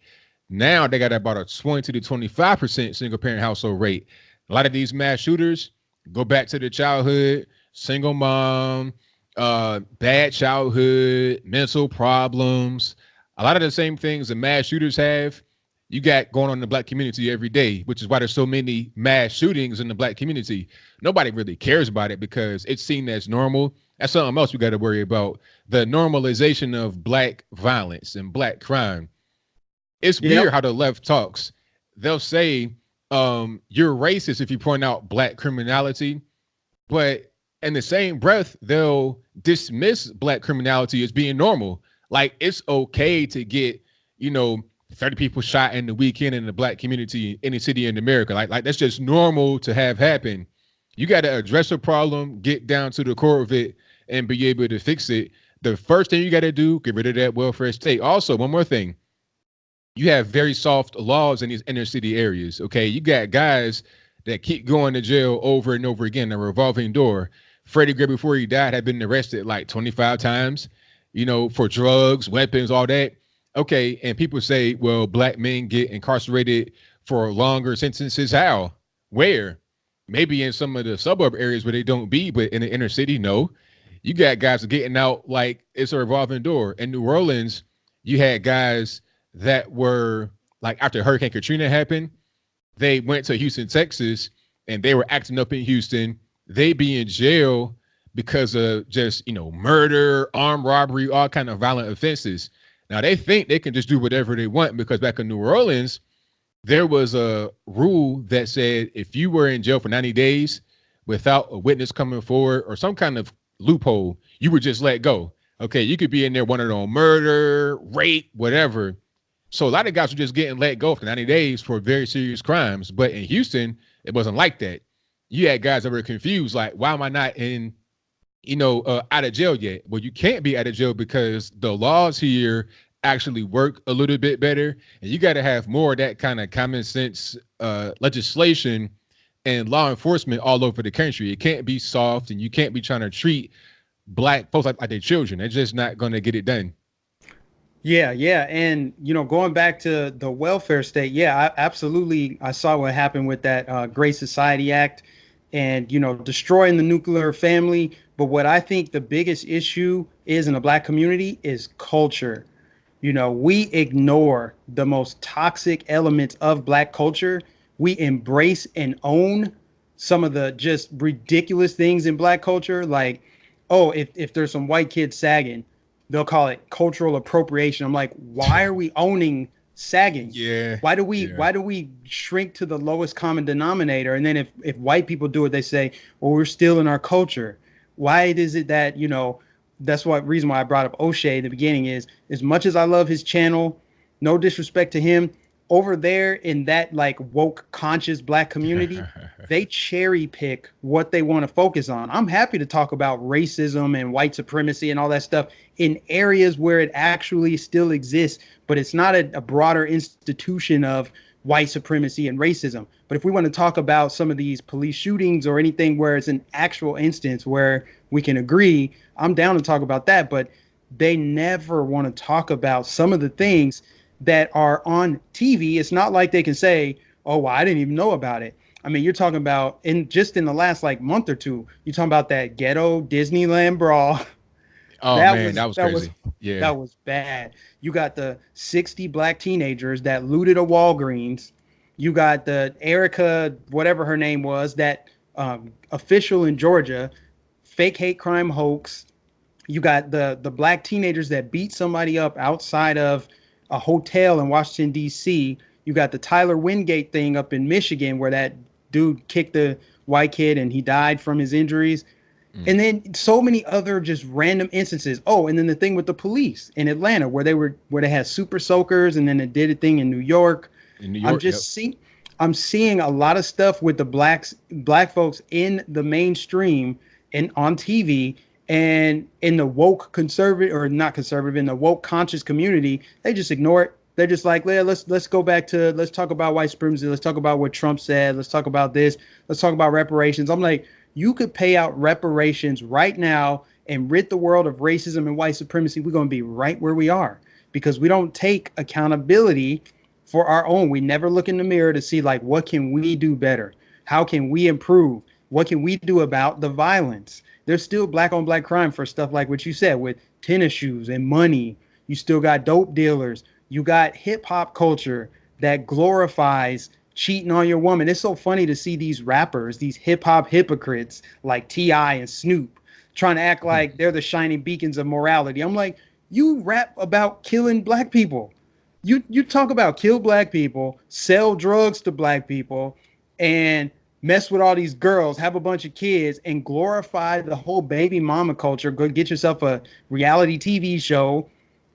B: Now they got about a 20 to 25% single parent household rate. A lot of these mass shooters go back to their childhood, single mom, bad childhood, mental problems. A lot of the same things the mass shooters have, you got going on in the black community every day, which is why there's so many mass shootings in the black community. Nobody really cares about it because it's seen as normal. That's something else we got to worry about. The normalization of black violence and black crime. It's weird
A: Yep.
B: how the left talks. They'll say you're racist if you point out black criminality, but in the same breath, they'll dismiss black criminality as being normal. Like it's okay to get, you know, 30 people shot in the weekend in the black community in any city in America. Like that's just normal to have happen. You got to address a problem, get down to the core of it, and be able to fix it. The first thing you got to do, get rid of that welfare state. Also, one more thing, you have very soft laws in these inner city areas. Okay, you got guys that keep going to jail over and over again, a revolving door. Freddie Gray, before he died, had been arrested like 25 times, for drugs, weapons, all that. Okay, and people say, well, black men get incarcerated for longer sentences. How? Where? Maybe in some of the suburb areas where they don't be, but in the inner city, no. You got guys getting out like it's a revolving door. In New Orleans, you had guys that were like after Hurricane Katrina happened, they went to Houston, Texas, and they were acting up in Houston. They be in jail because of just murder, armed robbery, all kind of violent offenses. Now they think they can just do whatever they want because back in New Orleans, there was a rule that said if you were in jail for 90 days without a witness coming forward or some kind of loophole, you were just let go. Okay, you could be in there wanted on murder, rape, whatever. So a lot of guys were just getting let go for 90 days for very serious crimes. But in Houston, it wasn't like that. You had guys that were confused, like, why am I not out of jail yet? Well, you can't be out of jail because the laws here actually work a little bit better. And you got to have more of that kind of common sense legislation and law enforcement all over the country. It can't be soft and you can't be trying to treat black folks like their children. They're just not going to get it done.
A: Yeah, yeah, and going back to the welfare state, yeah, absolutely. I saw what happened with that Great Society Act, and destroying the nuclear family. But what I think the biggest issue is in the black community is culture. We ignore the most toxic elements of black culture. We embrace and own some of the just ridiculous things in black culture, like, oh, if there's some white kids sagging, they'll call it cultural appropriation. I'm like, why are we owning sagging?
B: Yeah,
A: Why do we
B: yeah.
A: why do we shrink to the lowest common denominator? And then if white people do it, they say, well, we're still in our culture. Why is it that, that's what reason why I brought up O'Shea at the beginning is as much as I love his channel, no disrespect to him, over there in that like woke conscious black community, they cherry pick what they want to focus on. I'm happy to talk about racism and white supremacy and all that stuff in areas where it actually still exists, but it's not a broader institution of white supremacy and racism. But if we want to talk about some of these police shootings or anything where it's an actual instance where we can agree, I'm down to talk about that. But they never want to talk about some of the things that are on TV. It's not like they can say, oh, well, I didn't even know about it. I mean, you're talking about in the last like month or two, you're talking about that ghetto Disneyland brawl.
B: Oh
A: That
B: man,
A: was
B: that was
A: that was
B: crazy. Yeah.
A: that was bad. You got the 60 black teenagers that looted a Walgreens. You got the Erica, whatever her name was, that official in Georgia, fake hate crime hoax. You got the black teenagers that beat somebody up outside of a hotel in Washington D.C. You got the Tyler Wingate thing up in Michigan where that dude kicked the white kid and he died from his injuries.
B: Mm.
A: And then so many other just random instances. Oh, and then the thing with the police in Atlanta where they had super soakers, and then they did a thing in New York.
B: In New
A: I'm
B: York, yep.
A: just seeing I'm seeing a lot of stuff with the black folks in the mainstream and on TV, and in the woke conservative, or not conservative, in the woke conscious community, they just ignore it. They're just like, yeah, let's go back to, let's talk about white supremacy, let's talk about what Trump said, let's talk about this, let's talk about reparations. I'm like, you could pay out reparations right now and rid the world of racism and white supremacy. We're going to be right where we are because we don't take accountability for our own. We never look in the mirror to see, like, what can we do better? How can we improve? What can we do about the violence? There's still black on black crime for stuff like what you said with tennis shoes and money. You still got dope dealers. You got hip hop culture that glorifies cheating on your woman. It's so funny to see these rappers, these hip hop hypocrites like T.I. and Snoop, trying to act like they're the shining beacons of morality. I'm like, you rap about killing black people. You talk about kill black people, sell drugs to black people, and mess with all these girls, have a bunch of kids, and glorify the whole baby mama culture. Go get yourself a reality TV show,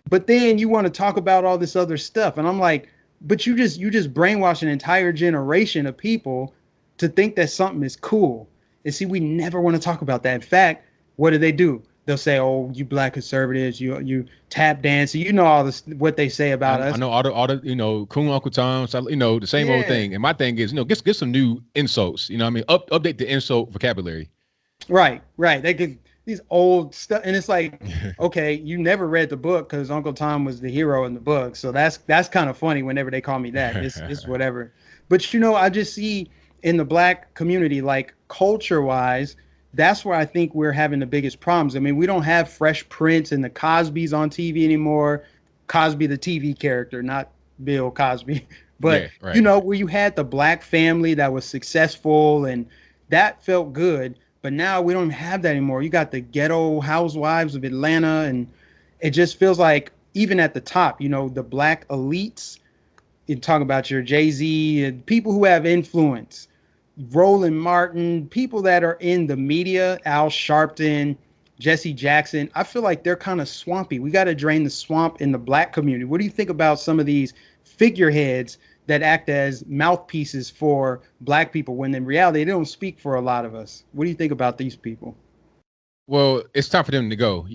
A: but then you want to talk about all this other stuff, and I'm like, but you just brainwash an entire generation of people to think that something is cool. And see, we never want to talk about that. In fact, what do? They'll say, "Oh, you black conservatives, you tap dancing." You know all this what they say about
B: I
A: us.
B: know all the coon Uncle Tom, so, the same old
A: Yeah,
B: thing. And my thing is, get some new insults. You know, what I mean, update the insult vocabulary.
A: right. They could these old stuff, and it's like, okay, you never read the book because Uncle Tom was the hero in the book, so that's kind of funny. Whenever they call me that, it's whatever. But I just see in the black community, like culture wise, that's where I think we're having the biggest problems. I mean, we don't have Fresh Prince and the Cosbys on TV anymore. Cosby, the TV character, not Bill Cosby, but
B: Yeah, right.
A: where you had the black family that was successful and that felt good, but now we don't have that anymore. You got the ghetto housewives of Atlanta, and it just feels like even at the top, the black elites. You talk about your Jay-Z and people who have influence, Roland Martin, people that are in the media, Al Sharpton, Jesse Jackson. I feel like they're kind of swampy. We got to drain the swamp in the black community. What do you think about some of these figureheads that act as mouthpieces for black people when in reality they don't speak for a lot of us? What do you think about these people?
B: Well, it's time for them to go.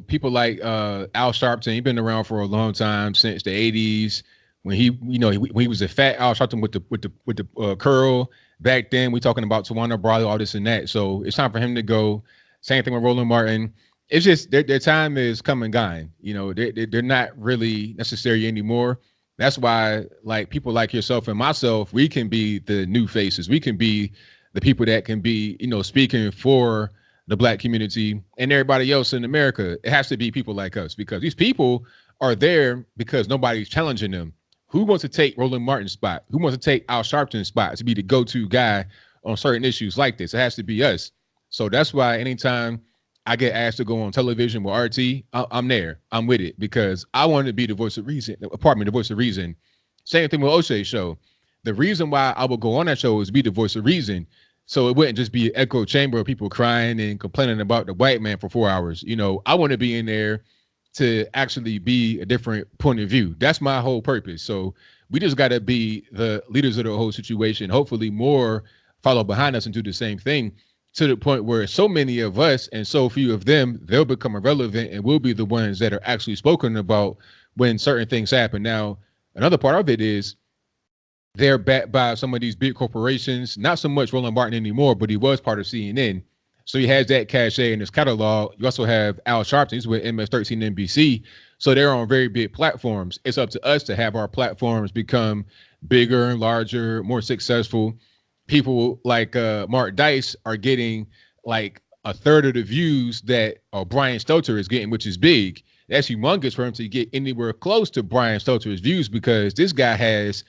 B: People like Al Sharpton. He's been around for a long time since the '80s. When when he was a fat Al Sharpton with the curl. Back then, we talking about Tawana Brawley, all this and that. So it's time for him to go. Same thing with Roland Martin. It's just their time is come and gone. They're not really necessary anymore. That's why, like, people like yourself and myself, we can be the new faces. We can be the people that can be, speaking for the black community and everybody else in America. It has to be people like us because these people are there because nobody's challenging them. Who wants to take Roland Martin's spot? Who wants to take Al Sharpton's spot to be the go-to guy on certain issues like this? It has to be us. So that's why anytime I get asked to go on television with RT, I'm there. I'm with it because I want to be the voice of reason. Pardon me, the voice of reason. Same thing with O'Shea's show. The reason why I would go on that show is be the voice of reason. So it wouldn't just be an echo chamber of people crying and complaining about the white man for 4 hours. I want to be in there to actually be a different point of view. That's my whole purpose. So we just got to be the leaders of the whole situation. Hopefully more follow behind us and do the same thing to the point where so many of us and so few of them, they'll become irrelevant and we'll be the ones that are actually spoken about when certain things happen. Now, another part of it is they're backed by some of these big corporations. Not so much Roland Martin anymore, but he was part of CNN. So he has that cachet in his catalog. You also have Al Sharpton. He's with MS-13 NBC. So they're on very big platforms. It's up to us to have our platforms become bigger and larger, more successful. People like Mark Dice are getting like a third of the views that Brian Stelter is getting, which is big. That's humongous for him to get anywhere close to Brian Stelter's views because this guy has,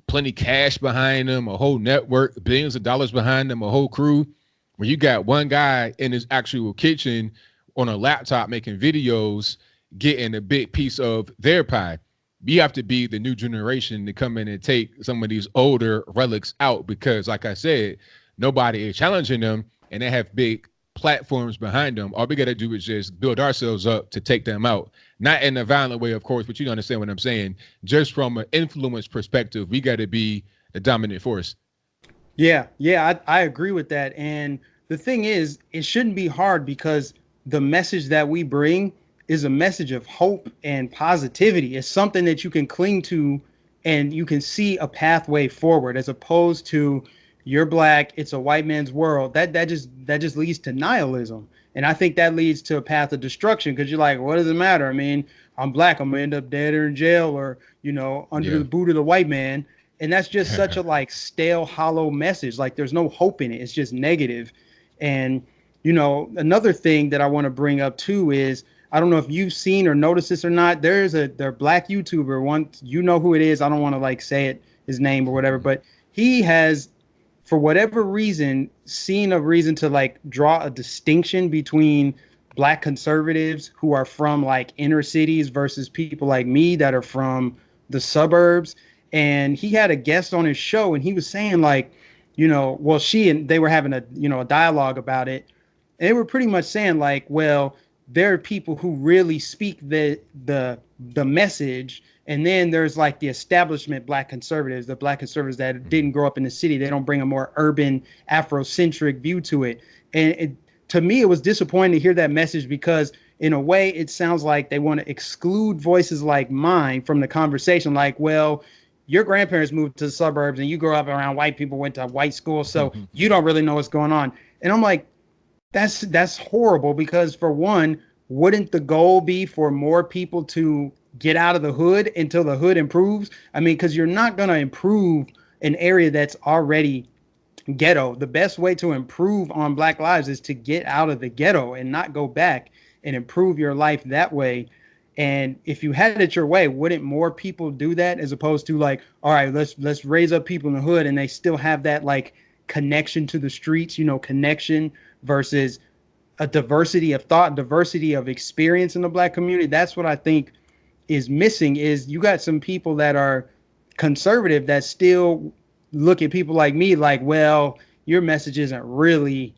B: plenty cash behind him, a whole network, billions of dollars behind him, a whole crew. Where you got one guy in his actual kitchen on a laptop making videos, getting a big piece of their pie. We have to be the new generation to come in and take some of these older relics out because, like I said, nobody is challenging them and they have big platforms behind them. All we got to do is just build ourselves up to take them out. Not in a violent way, of course, but you understand what I'm saying. Just from an influence perspective, we got to be the dominant force.
A: Yeah, I agree with that. And the thing is, it shouldn't be hard because the message that we bring is a message of hope and positivity. It's something that you can cling to and you can see a pathway forward as opposed to you're black, it's a white man's world. That just leads to nihilism. And I think that leads to a path of destruction because you're like, what does it matter? I mean, I'm black, I'm gonna end up dead or in jail or, under
B: Yeah.
A: the boot of the white man, and that's just such a like stale hollow message. Like there's no hope in it, it's just negative. And another thing that I want to bring up too is I don't know if you've seen or noticed this or not, there's a their black YouTuber, one, who it is, I don't want to like say it, his name or whatever, but he has, for whatever reason, seen a reason to like draw a distinction between black conservatives who are from like inner cities versus people like me that are from the suburbs. And he had a guest on his show and he was saying like, well, she and they were having a dialogue about it. And they were pretty much saying like, well, there are people who really speak the message, and then there's like the establishment black conservatives, the black conservatives that didn't grow up in the city. They don't bring a more urban Afrocentric view to it. And to me, it was disappointing to hear that message because in a way it sounds like they want to exclude voices like mine from the conversation. Like, well, your grandparents moved to the suburbs and you grew up around white people, went to white school, so you don't really know what's going on. And I'm like, that's horrible because for one, wouldn't the goal be for more people to get out of the hood until the hood improves? I mean, because you're not going to improve an area that's already ghetto. The best way to improve on black lives is to get out of the ghetto and not go back and improve your life that way. And if you had it your way, wouldn't more people do that as opposed to like, all right, let's raise up people in the hood and they still have that like connection to the streets, connection versus a diversity of thought, diversity of experience in the black community. That's what I think is missing is you got some people that are conservative that still look at people like me like, well, your message isn't really,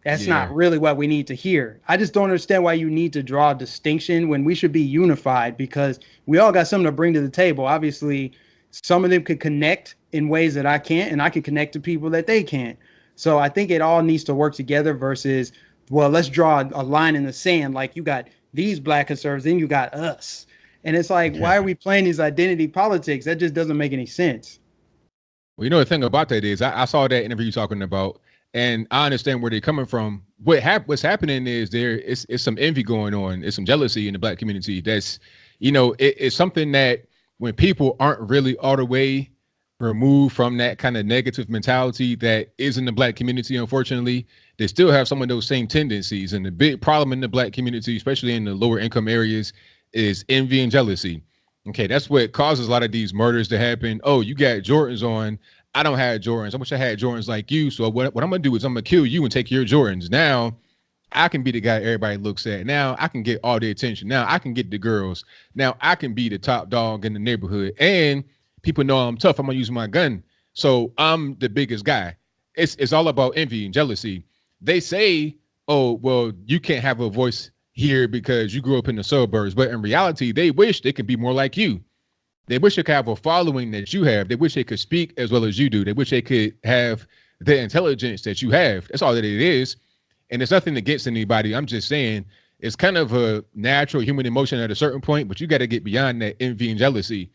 A: that's
B: Yeah.
A: not really what we need to hear. I just don't understand why you need to draw a distinction when we should be unified because we all got something to bring to the table. Obviously, some of them could connect in ways that I can't, and I can connect to people that they can't. So I think it all needs to work together versus, well, let's draw a line in the sand. Like you got these black conservatives, then you got us. And it's like, why are we playing these identity politics? That just doesn't make any sense.
B: Well, the thing about that is I saw that interview you're talking about, and I understand where they're coming from. What's happening is there is some envy going on, it's some jealousy in the black community. That's it's something that when people aren't really all the way removed from that kind of negative mentality that is in the black community, unfortunately, they still have some of those same tendencies. And the big problem in the black community, especially in the lower income areas, is envy and jealousy. Okay, that's what causes a lot of these murders to happen. Oh, you got Jordans on. I don't have Jordans. I wish I had Jordans like you. So what I'm gonna do is I'm gonna kill you and take your Jordans. Now I can be the guy everybody looks at. Now I can get all the attention. Now I can get the girls. Now I can be the top dog in the neighborhood. And people know I'm tough. I'm gonna use my gun. So I'm the biggest guy. It's all about envy and jealousy. They say, oh, well, you can't have a voice here because you grew up in the suburbs. But in reality, they wish they could be more like you. They wish they could have a following that you have. They wish they could speak as well as you do. They wish they could have the intelligence that you have. That's all that it is. And there's nothing against anybody. I'm just saying it's kind of a natural human emotion at a certain point, but you got to get beyond that envy and jealousy.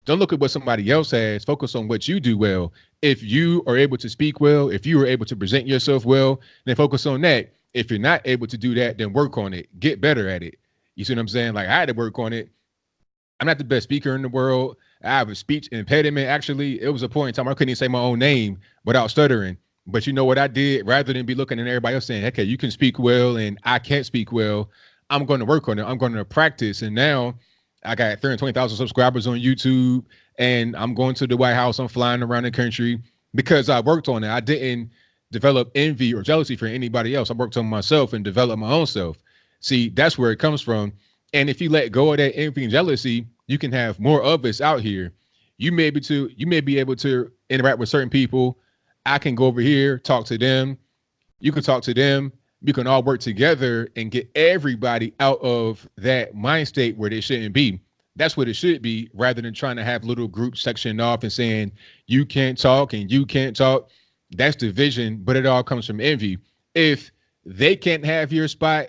B: Don't look at what somebody else has. Focus on what you do well. If you are able to speak well, if you are able to present yourself well, then focus on that. If you're not able to do that, then work on it. Get better at it. You see what I'm saying? Like I had to work on it. I'm not the best speaker in the world. I have a speech impediment. Actually, it was a point in time I couldn't even say my own name without stuttering. But you know what I did? Rather than be looking at everybody else saying, okay, you can speak well and I can't speak well, I'm going to work on it. I'm going to practice. And now I got 320,000 subscribers on YouTube and I'm going to the White House. I'm flying around the country because I worked on it. I didn't develop envy or jealousy for anybody else. I worked on myself and developed my own self. See, that's where it comes from. And if you let go of that envy and jealousy, you can have more of us out here. You may be able to interact with certain people. I can go over here, talk to them. You can talk to them. We can all work together and get everybody out of that mind state where they shouldn't be. That's what it should be, rather than trying to have little groups sectioned off and saying you can't talk and you can't talk. That's division, but it all comes from envy. If they can't have your spot,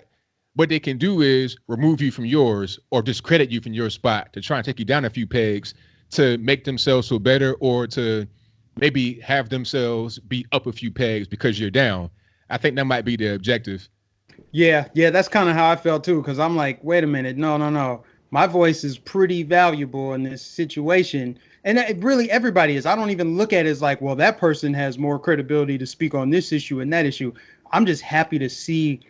B: what they can do is remove you from yours or discredit you from your spot to try and take you down a few pegs to make themselves feel better, or to maybe have themselves be up a few pegs because you're down. I think that might be the objective.
A: Yeah, yeah, that's kind of how I felt too. Because I'm like, wait a minute, no, no, no. My voice is pretty valuable in this situation, and it really everybody is. I don't even look at it as like, well, that person has more credibility to speak on this issue and that issue. I'm just happy to see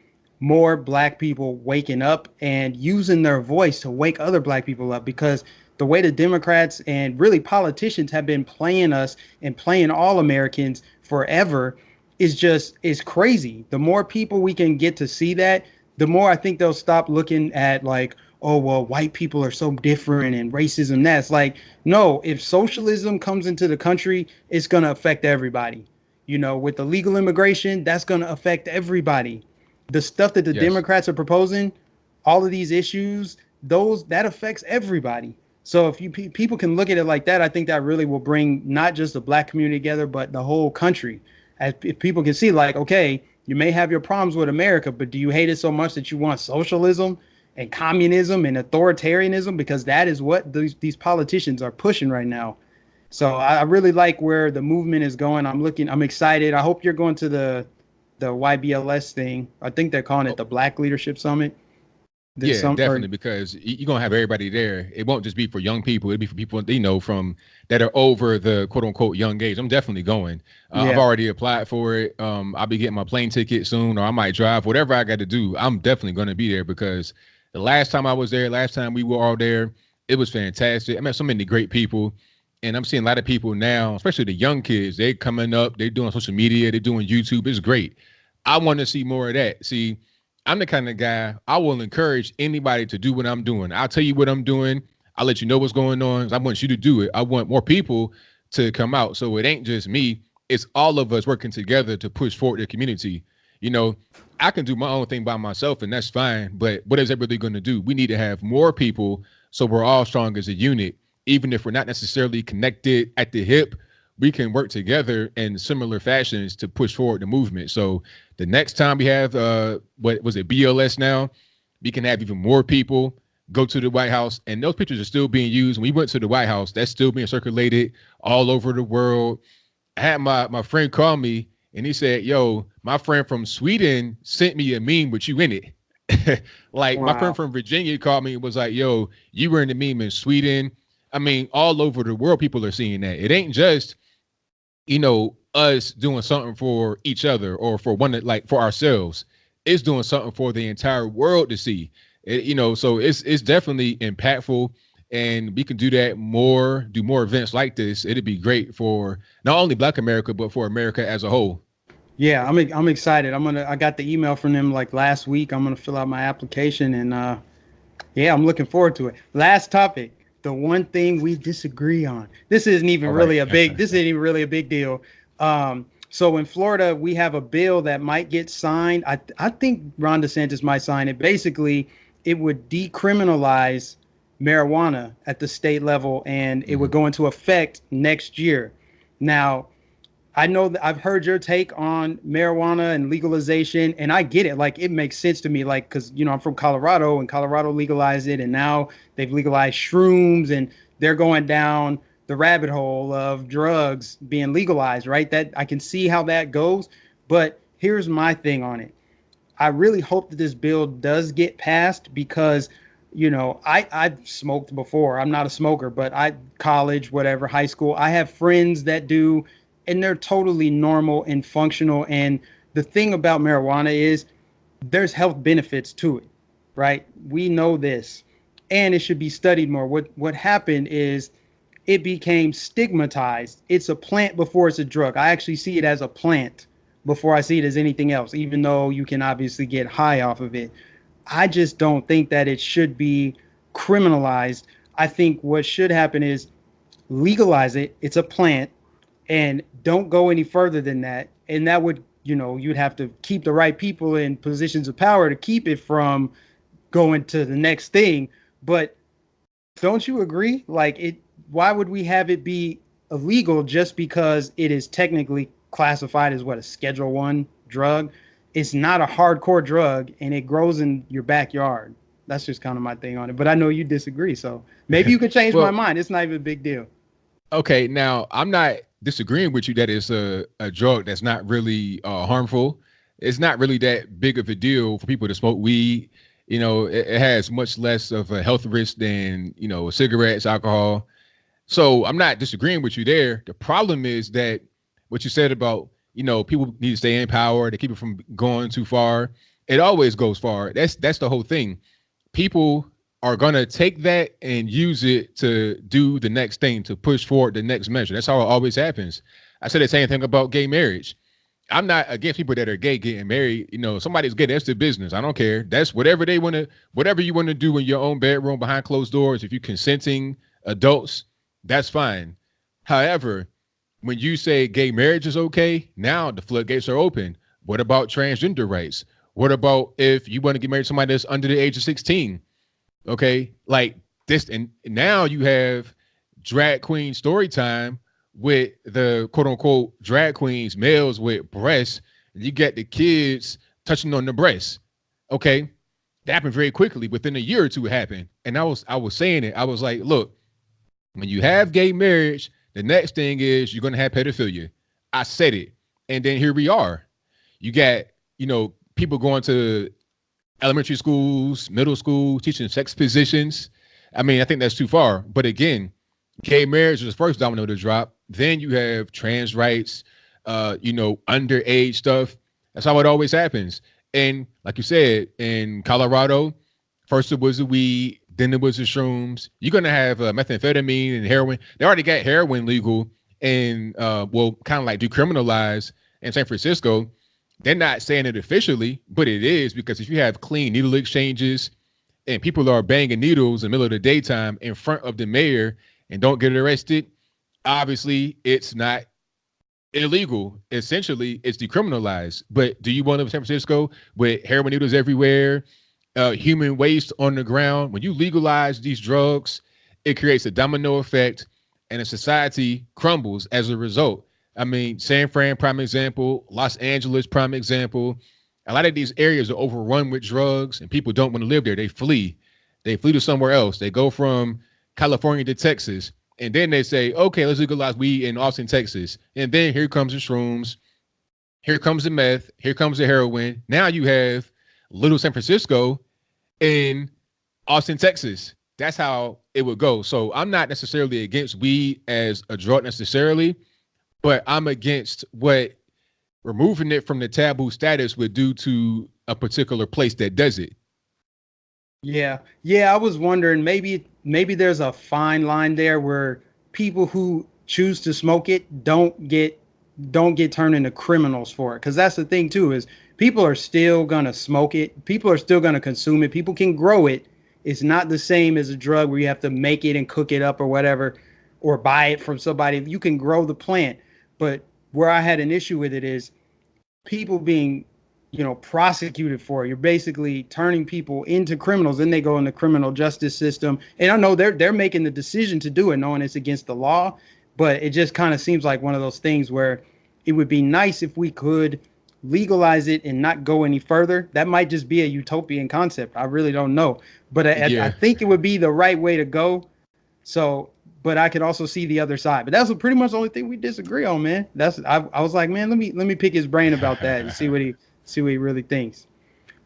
A: more black people waking up and using their voice to wake other black people up, because the way the Democrats and really politicians have been playing us and playing all Americans forever is crazy. The more people we can get to see that, the more I think they'll stop looking at like, oh well, white people are so different and racism. That's like, no, if socialism comes into the country, it's gonna affect everybody. With the legal immigration, that's gonna affect everybody. The stuff that the
B: Yes.
A: Democrats are proposing, all of these issues, those that affects everybody. So if people can look at it like that, I think that really will bring not just the black community together, but the whole country. As if people can see, like, okay, you may have your problems with America, but do you hate it so much that you want socialism and communism and authoritarianism? Because that is what these politicians are pushing right now. So I really like where the movement is going. I'm excited. I hope you're going to the YBLS thing. I think they're calling it
B: Oh,
A: the Black Leadership Summit. This
B: yeah,
A: some or
B: definitely, because you're gonna have everybody there. It won't just be for young people. It'll be for people from that are over the quote unquote young age. I'm definitely going. I've
A: Yeah.
B: already applied for it. I'll be getting my plane ticket soon, or I might drive. Whatever I got to do, I'm definitely gonna be there because the last time I was there, last time we were all there, it was fantastic. I met so many great people, and I'm seeing a lot of people now, especially the young kids. They coming up, they doing social media, they doing YouTube. It's great. I want to see more of that. See, I'm the kind of guy I will encourage anybody to do what I'm doing. I'll tell you what I'm doing. I'll let you know what's going on. I want you to do it. I want more people to come out. So it ain't just me, it's all of us working together to push forward the community. You know, I can do my own thing by myself and that's fine. But what is that really going to do? We need to have more people so we're all strong as a unit. Even if we're not necessarily connected at the hip, we can work together in similar fashions to push forward the movement. So the next time we have what was it, BLS now, we can have even more people go to the White House, and those pictures are still being used. When we went to the White House, that's still being circulated all over the world. I had my friend call me and he said, "Yo, my friend from Sweden sent me a meme with you in it." Like my friend
A: Wow.
B: from Virginia called me and was like, "Yo, you were in the meme in Sweden." I mean, all over the world, people are seeing that. It ain't just us doing something for each other or for one that like for ourselves. It's doing something for the entire world to see. So it's definitely impactful, and we can do that more, do more events like this. It'd be great for not only Black America but for America as a whole.
A: Yeah, I'm excited. I got the email from them like last week. I'm gonna fill out my application and yeah, I'm looking forward to it. Last topic, the one thing we disagree on.
B: All right.
A: This isn't even really a big deal. So in Florida, we have a bill that might get signed. I think Ron DeSantis might sign it. Basically, it would decriminalize marijuana at the state level, and it would
B: Mhm.
A: go into effect next year. Now, I know that I've heard your take on marijuana and legalization, and I get it. Like, it makes sense to me. Like, because I'm from Colorado, and Colorado legalized it, and now they've legalized shrooms, and they're going down the rabbit hole of drugs being legalized. Right? That I can see how that goes. But here's my thing on it. I really hope that this bill does get passed because, I've smoked before. I'm not a smoker, but I college, whatever, high school. I have friends that do, and they're totally normal and functional. And the thing about marijuana is there's health benefits to it, right? We know this, and it should be studied more. What happened is it became stigmatized. It's a plant before it's a drug. I actually see it as a plant before I see it as anything else, even though you can obviously get high off of it. I just don't think that it should be criminalized. I think what should happen is legalize it. It's a plant, and don't go any further than that. And that would, you'd have to keep the right people in positions of power to keep it from going to the next thing. But don't you agree? Like it, why would we have it be illegal just because it is technically classified as what, a Schedule One drug? It's not a hardcore drug, and it grows in your backyard. That's just kind of my thing on it. But I know you disagree, so maybe you could change my
B: Well,
A: mind. It's not even a big deal.
B: okay, now I'm not disagreeing with you that it's a drug that's not really harmful. It's not really that big of a deal for people to smoke weed. It has much less of a health risk than, cigarettes, alcohol. So I'm not disagreeing with you there. The problem is that what you said about, people need to stay in power to keep it from going too far. It always goes far. That's the whole thing. People are gonna take that and use it to do the next thing, to push forward the next measure. That's how it always happens. I said the same thing about gay marriage. I'm not against people that are gay getting married. Somebody's gay, that's their business. I don't care. That's whatever they want to, whatever you want to do in your own bedroom behind closed doors. If you're consenting adults, that's fine. However, when you say gay marriage is okay, now the floodgates are open. What about transgender rights? What about if you want to get married to somebody that's under the age of 16? Okay, like this, and now you have drag queen story time with the quote unquote drag queens, males with breasts. You get the kids touching on the breasts. Okay, that happened very quickly. Within a year or two, it happened. And I was saying it. I was like, look, when you have gay marriage, the next thing is you're gonna have pedophilia. I said it, and then here we are. You got people going to elementary schools, middle school, teaching sex positions. I mean, I think that's too far. But again, gay marriage is the first domino to drop. Then you have trans rights, underage stuff. That's how it always happens. And like you said, in Colorado, first it was the weed, then it was the shrooms. You're gonna have methamphetamine and heroin. They already got heroin legal and kind of like decriminalized in San Francisco. They're not saying it officially, but it is, because if you have clean needle exchanges and people are banging needles in the middle of the daytime in front of the mayor and don't get arrested, obviously it's not illegal. Essentially, it's decriminalized. But do you want to live in San Francisco with heroin needles everywhere, human waste on the ground? When you legalize these drugs, it creates a domino effect, and a society crumbles as a result. I mean, San Fran, prime example. Los Angeles, prime example. A lot of these areas are overrun with drugs, and people don't want to live there. They flee. They flee to somewhere else. They go from California to Texas, and then they say, okay, let's legalize weed in Austin, Texas. And then here comes the shrooms. Here comes the meth. Here comes the heroin. Now you have Little San Francisco in Austin, Texas. That's how it would go. So I'm not necessarily against weed as a drug necessarily, but I'm against what removing it from the taboo status would do to a particular place that does it.
A: Yeah. Yeah, I was wondering, maybe there's a fine line there where people who choose to smoke it don't get turned into criminals for it. Cuz that's the thing too, is people are still going to smoke it. People are still going to consume it. People can grow it. It's not the same as a drug where you have to make it and cook it up or whatever, or buy it from somebody. You can grow the plant. But where I had an issue with it is people being, prosecuted for it. You're basically turning people into criminals. Then they go in the criminal justice system. And I know they're making the decision to do it, knowing it's against the law. But it just kind of seems like one of those things where it would be nice if we could legalize it and not go any further. That might just be a utopian concept. I really don't know. But I
B: Yeah.
A: think it would be the right way to go. So, but I could also see the other side. But that's pretty much the only thing we disagree on, man. I was like, man, let me pick his brain about that and see what he really thinks.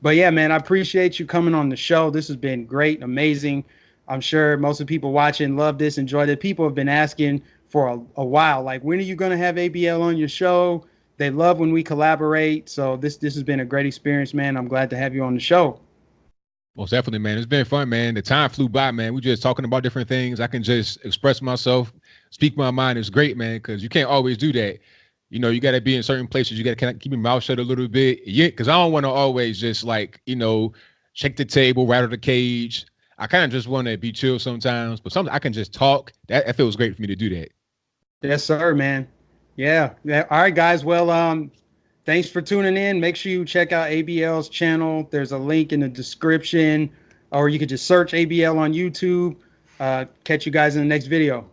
A: But yeah, man, I appreciate you coming on the show. This has been great, amazing. I'm sure most of the people watching love this, enjoyed it. People have been asking for a while. Like, when are you going to have ABL on your show? They love when we collaborate. So this has been a great experience, man. I'm glad to have you on the show.
B: Most definitely, man. It's been fun, man. The time flew by, man. We just talking about different things. I can just express myself, speak my mind. It's great, man, because you can't always do that. You know, you got to be in certain places. You got to kind of keep your mouth shut a little bit. Yeah, because I don't want to always just like, shake the table, rattle the cage. I kind of just want to be chill sometimes, but sometimes I can just talk. That feels great for me to do that.
A: Yes, sir, man. Yeah. Yeah. All right, guys. Well, thanks for tuning in. Make sure you check out ABL's channel. There's a link in the description, or you could just search ABL on YouTube. Catch you guys in the next video.